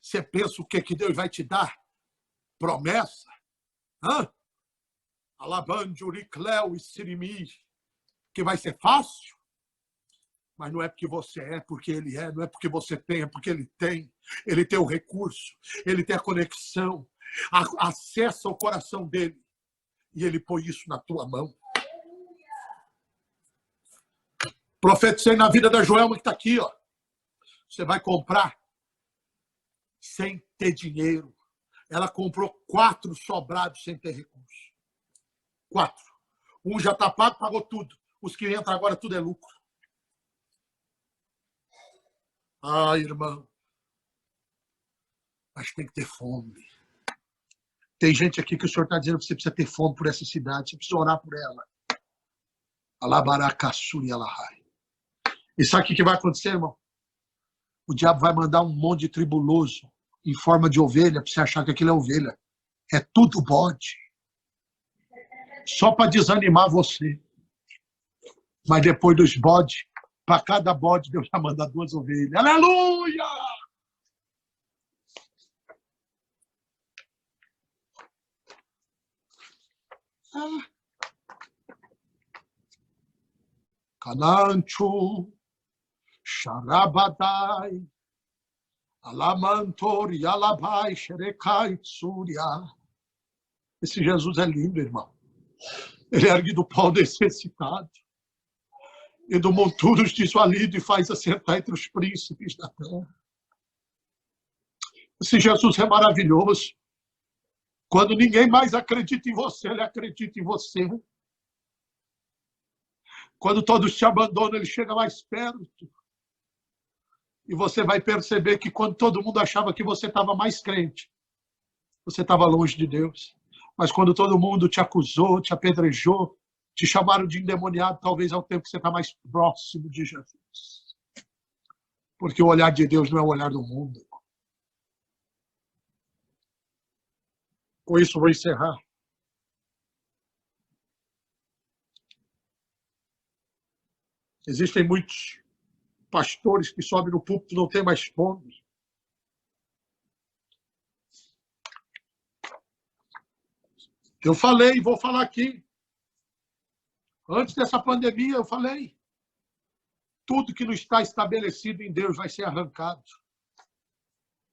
Você pensa o que Deus vai te dar? Promessa? Hã? Alabande, Cléo e Sirimi, que vai ser fácil? Mas não é porque você é, porque ele é, não é porque você tem, é porque ele tem. Ele tem o recurso, ele tem a conexão, acessa o coração dele e ele põe isso na tua mão. Profetizei na vida da Joelma que está aqui, ó. Você vai comprar sem ter dinheiro. Ela comprou 4 sobrados sem ter recurso. 4. Um já está pago, pagou tudo. Os que entram agora, tudo é lucro. Ah, irmão. Mas tem que ter fome. Tem gente aqui que o senhor está dizendo que você precisa ter fome por essa cidade. Você precisa orar por ela. Alabaracaçu e alahai. E sabe o que vai acontecer, irmão? O diabo vai mandar um monte de tribuloso em forma de ovelha para você achar que aquilo é ovelha. É tudo bode. Só para desanimar você. Mas depois dos bodes, para cada bode, Deus vai mandar 2 ovelhas. Aleluia! Canancho, Xarabadai, Alamantori, Alabai, Xerecai, Tsúria. Esse Jesus é lindo, irmão. Ele ergue do pau necessitado. E do monturos desvalido e faz assentar entre os príncipes da terra. Esse Jesus é maravilhoso. Quando ninguém mais acredita em você, ele acredita em você. Quando todos te abandonam, ele chega mais perto. E você vai perceber que quando todo mundo achava que você estava mais crente, você estava longe de Deus. Mas quando todo mundo te acusou, te apedrejou, te chamaram de endemoniado, talvez é o tempo que você está mais próximo de Jesus. Porque o olhar de Deus não é o olhar do mundo. Com isso, vou encerrar. Existem muitos pastores que sobem no púlpito e não têm mais fome. Eu falei, vou falar aqui. Antes dessa pandemia, eu falei. Tudo que não está estabelecido em Deus vai ser arrancado.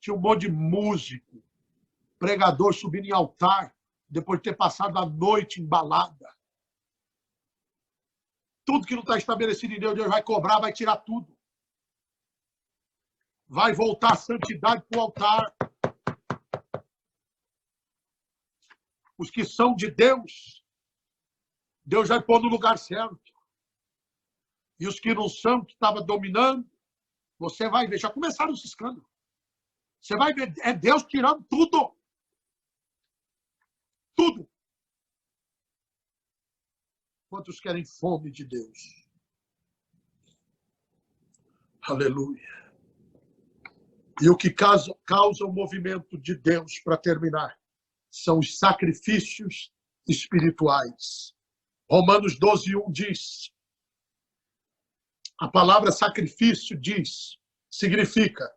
Tinha um monte de músico, pregador subindo em altar, depois de ter passado a noite em balada. Tudo que não está estabelecido em Deus, Deus vai cobrar, vai tirar tudo. Vai voltar a santidade para o altar. Os que são de Deus, Deus vai pôr no lugar certo. E os que não são, que estavam dominando, você vai ver. Já começaram os escândalos. Você vai ver, é Deus tirando tudo. Tudo. Quantos querem fome de Deus? Aleluia. E o que causa o movimento de Deus, para terminar, são os sacrifícios espirituais. Romanos 12:1 diz, a palavra sacrifício significa,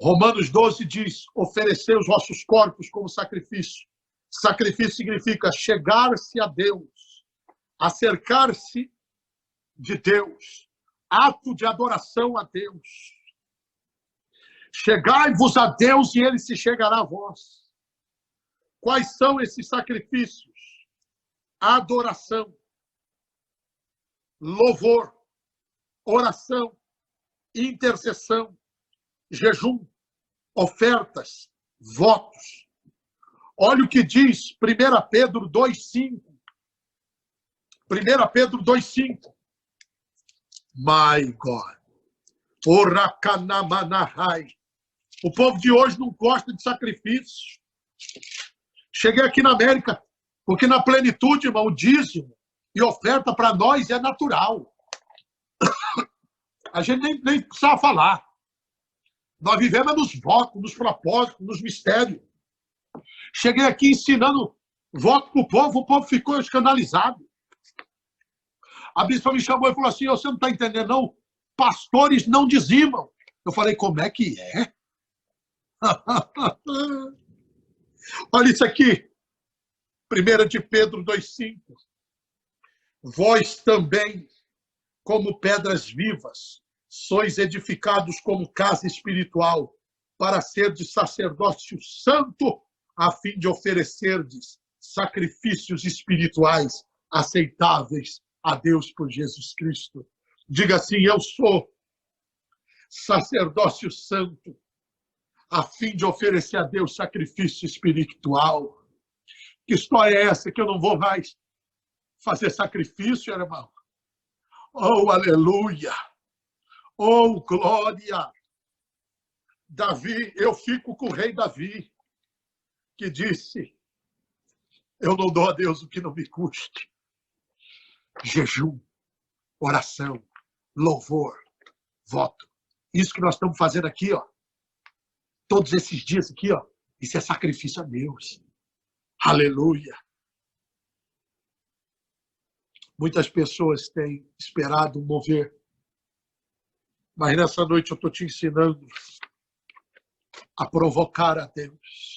Romanos 12 diz, oferecer os vossos corpos como sacrifício. Sacrifício significa chegar-se a Deus, acercar-se de Deus, ato de adoração a Deus. Chegai-vos a Deus e ele se chegará a vós. Quais são esses sacrifícios? Adoração, louvor, oração, intercessão, jejum, ofertas, votos. Olha o que diz 1 Pedro 2:5. 1 Pedro 2:5. My God. O povo de hoje não gosta de sacrifício. Cheguei aqui na América, porque na plenitude, irmão, o dízimo e oferta para nós é natural. A gente nem precisava falar. Nós vivemos nos votos, nos propósitos, nos mistérios. Cheguei aqui ensinando voto para o povo ficou escandalizado. A bispa me chamou e falou assim, você não está entendendo, não? Pastores não dizimam. Eu falei, como é que é? Olha isso aqui. 1 de Pedro 2:5. Vós também, como pedras vivas, sois edificados como casa espiritual, para serdes sacerdócio santo, a fim de oferecerdes sacrifícios espirituais aceitáveis a Deus por Jesus Cristo. Diga assim, eu sou sacerdócio santo, a fim de oferecer a Deus sacrifício espiritual. Que história é essa que eu não vou mais fazer sacrifício, irmão? Oh, aleluia! Oh, glória! Davi, eu fico com o rei Davi, que disse, eu não dou a Deus o que não me custe. Jejum, oração, louvor, voto. Isso que nós estamos fazendo aqui, ó. Todos esses dias aqui, ó. Isso é sacrifício a Deus. Aleluia. Muitas pessoas têm esperado mover. Mas nessa noite eu estou te ensinando a provocar a Deus.